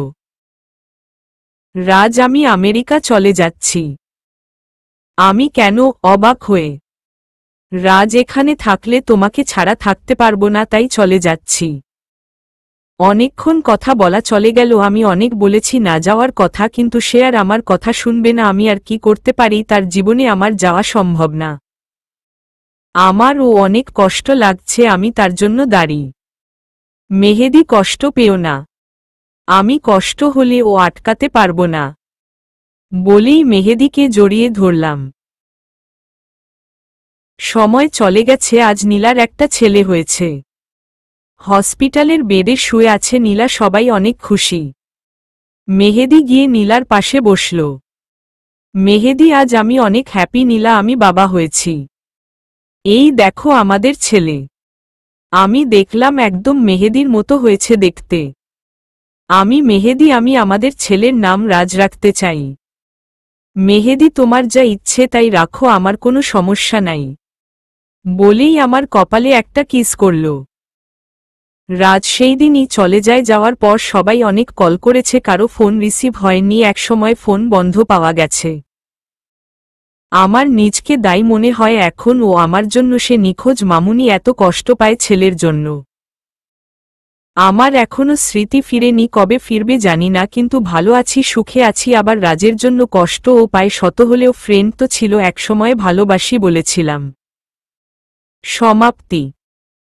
রাজ, আমি আমেরিকা চলে যাচ্ছি। আমি কেন? অবাক হয়ে। রাজ, এখানে থাকলে তোমাকে ছাড়া থাকতে পারবো না, তাই চলে যাচ্ছি। অনেকক্ষণ কথা বলা চলে গেল, আমি অনেক বলেছি না যাওয়ার কথা, কিন্তু সে আর আমার কথা শুনবে না, আমি আর কি করতে পারি, তার জীবনে আমার যাওয়া সম্ভব না। ও অনেক কষ্ট লাগছে, আমি তার জন্য দাঁড়ি। মেহেদি, কষ্ট পেও না। আমি কষ্ট হলে ও আটকাতে পারবো না। বলেই মেহেদিকে জড়িয়ে ধরলাম। সময় চলে গেছে, আজ নীলার একটা ছেলে হয়েছে। হসপিটালের বেডে শুয়ে আছে নীলা, সবাই অনেক খুশি। মেহেদি গিয়ে নীলার পাশে বসল। মেহেদি, আজ আমি অনেক হ্যাপি নীলা, আমি বাবা হয়েছি। এই দেখো আমাদের ছেলে। আমি দেখলাম একদম মেহেদির মতো হয়েছে দেখতে। মেহেদি, আমি আমাদের ছেলের নাম রাজ রাখতে চাই। মেহেদি, তোমার যা ইচ্ছে তাই রাখো, আমার কোনো সমস্যা নাই। বলেই আমার কপালে একটা কিস করল। রাজ সেই দিনই চলে যায়। যাওয়ার পর সবাই অনেক কল করেছে, কারো ফোন রিসিভ হয়নি, একসময় ফোন বন্ধ পাওয়া গেছে। আমার নিজকে দায়ী মনে হয় এখন, ও আমার জন্য, সে নিখোঁজ মামুনি এত কষ্ট পায় ছেলের জন্য। আমার এখনো স্মৃতি ফিরেনি, কবে ফিরবে জানি না, কিন্তু ভালো আছি, সুখে আছি। আবার রাজের জন্য কষ্ট ও পায়, শত হলেও ফ্রেন্ড তো ছিল একসময়, ভালোবাসি বলেছিলাম। সমাপ্তি।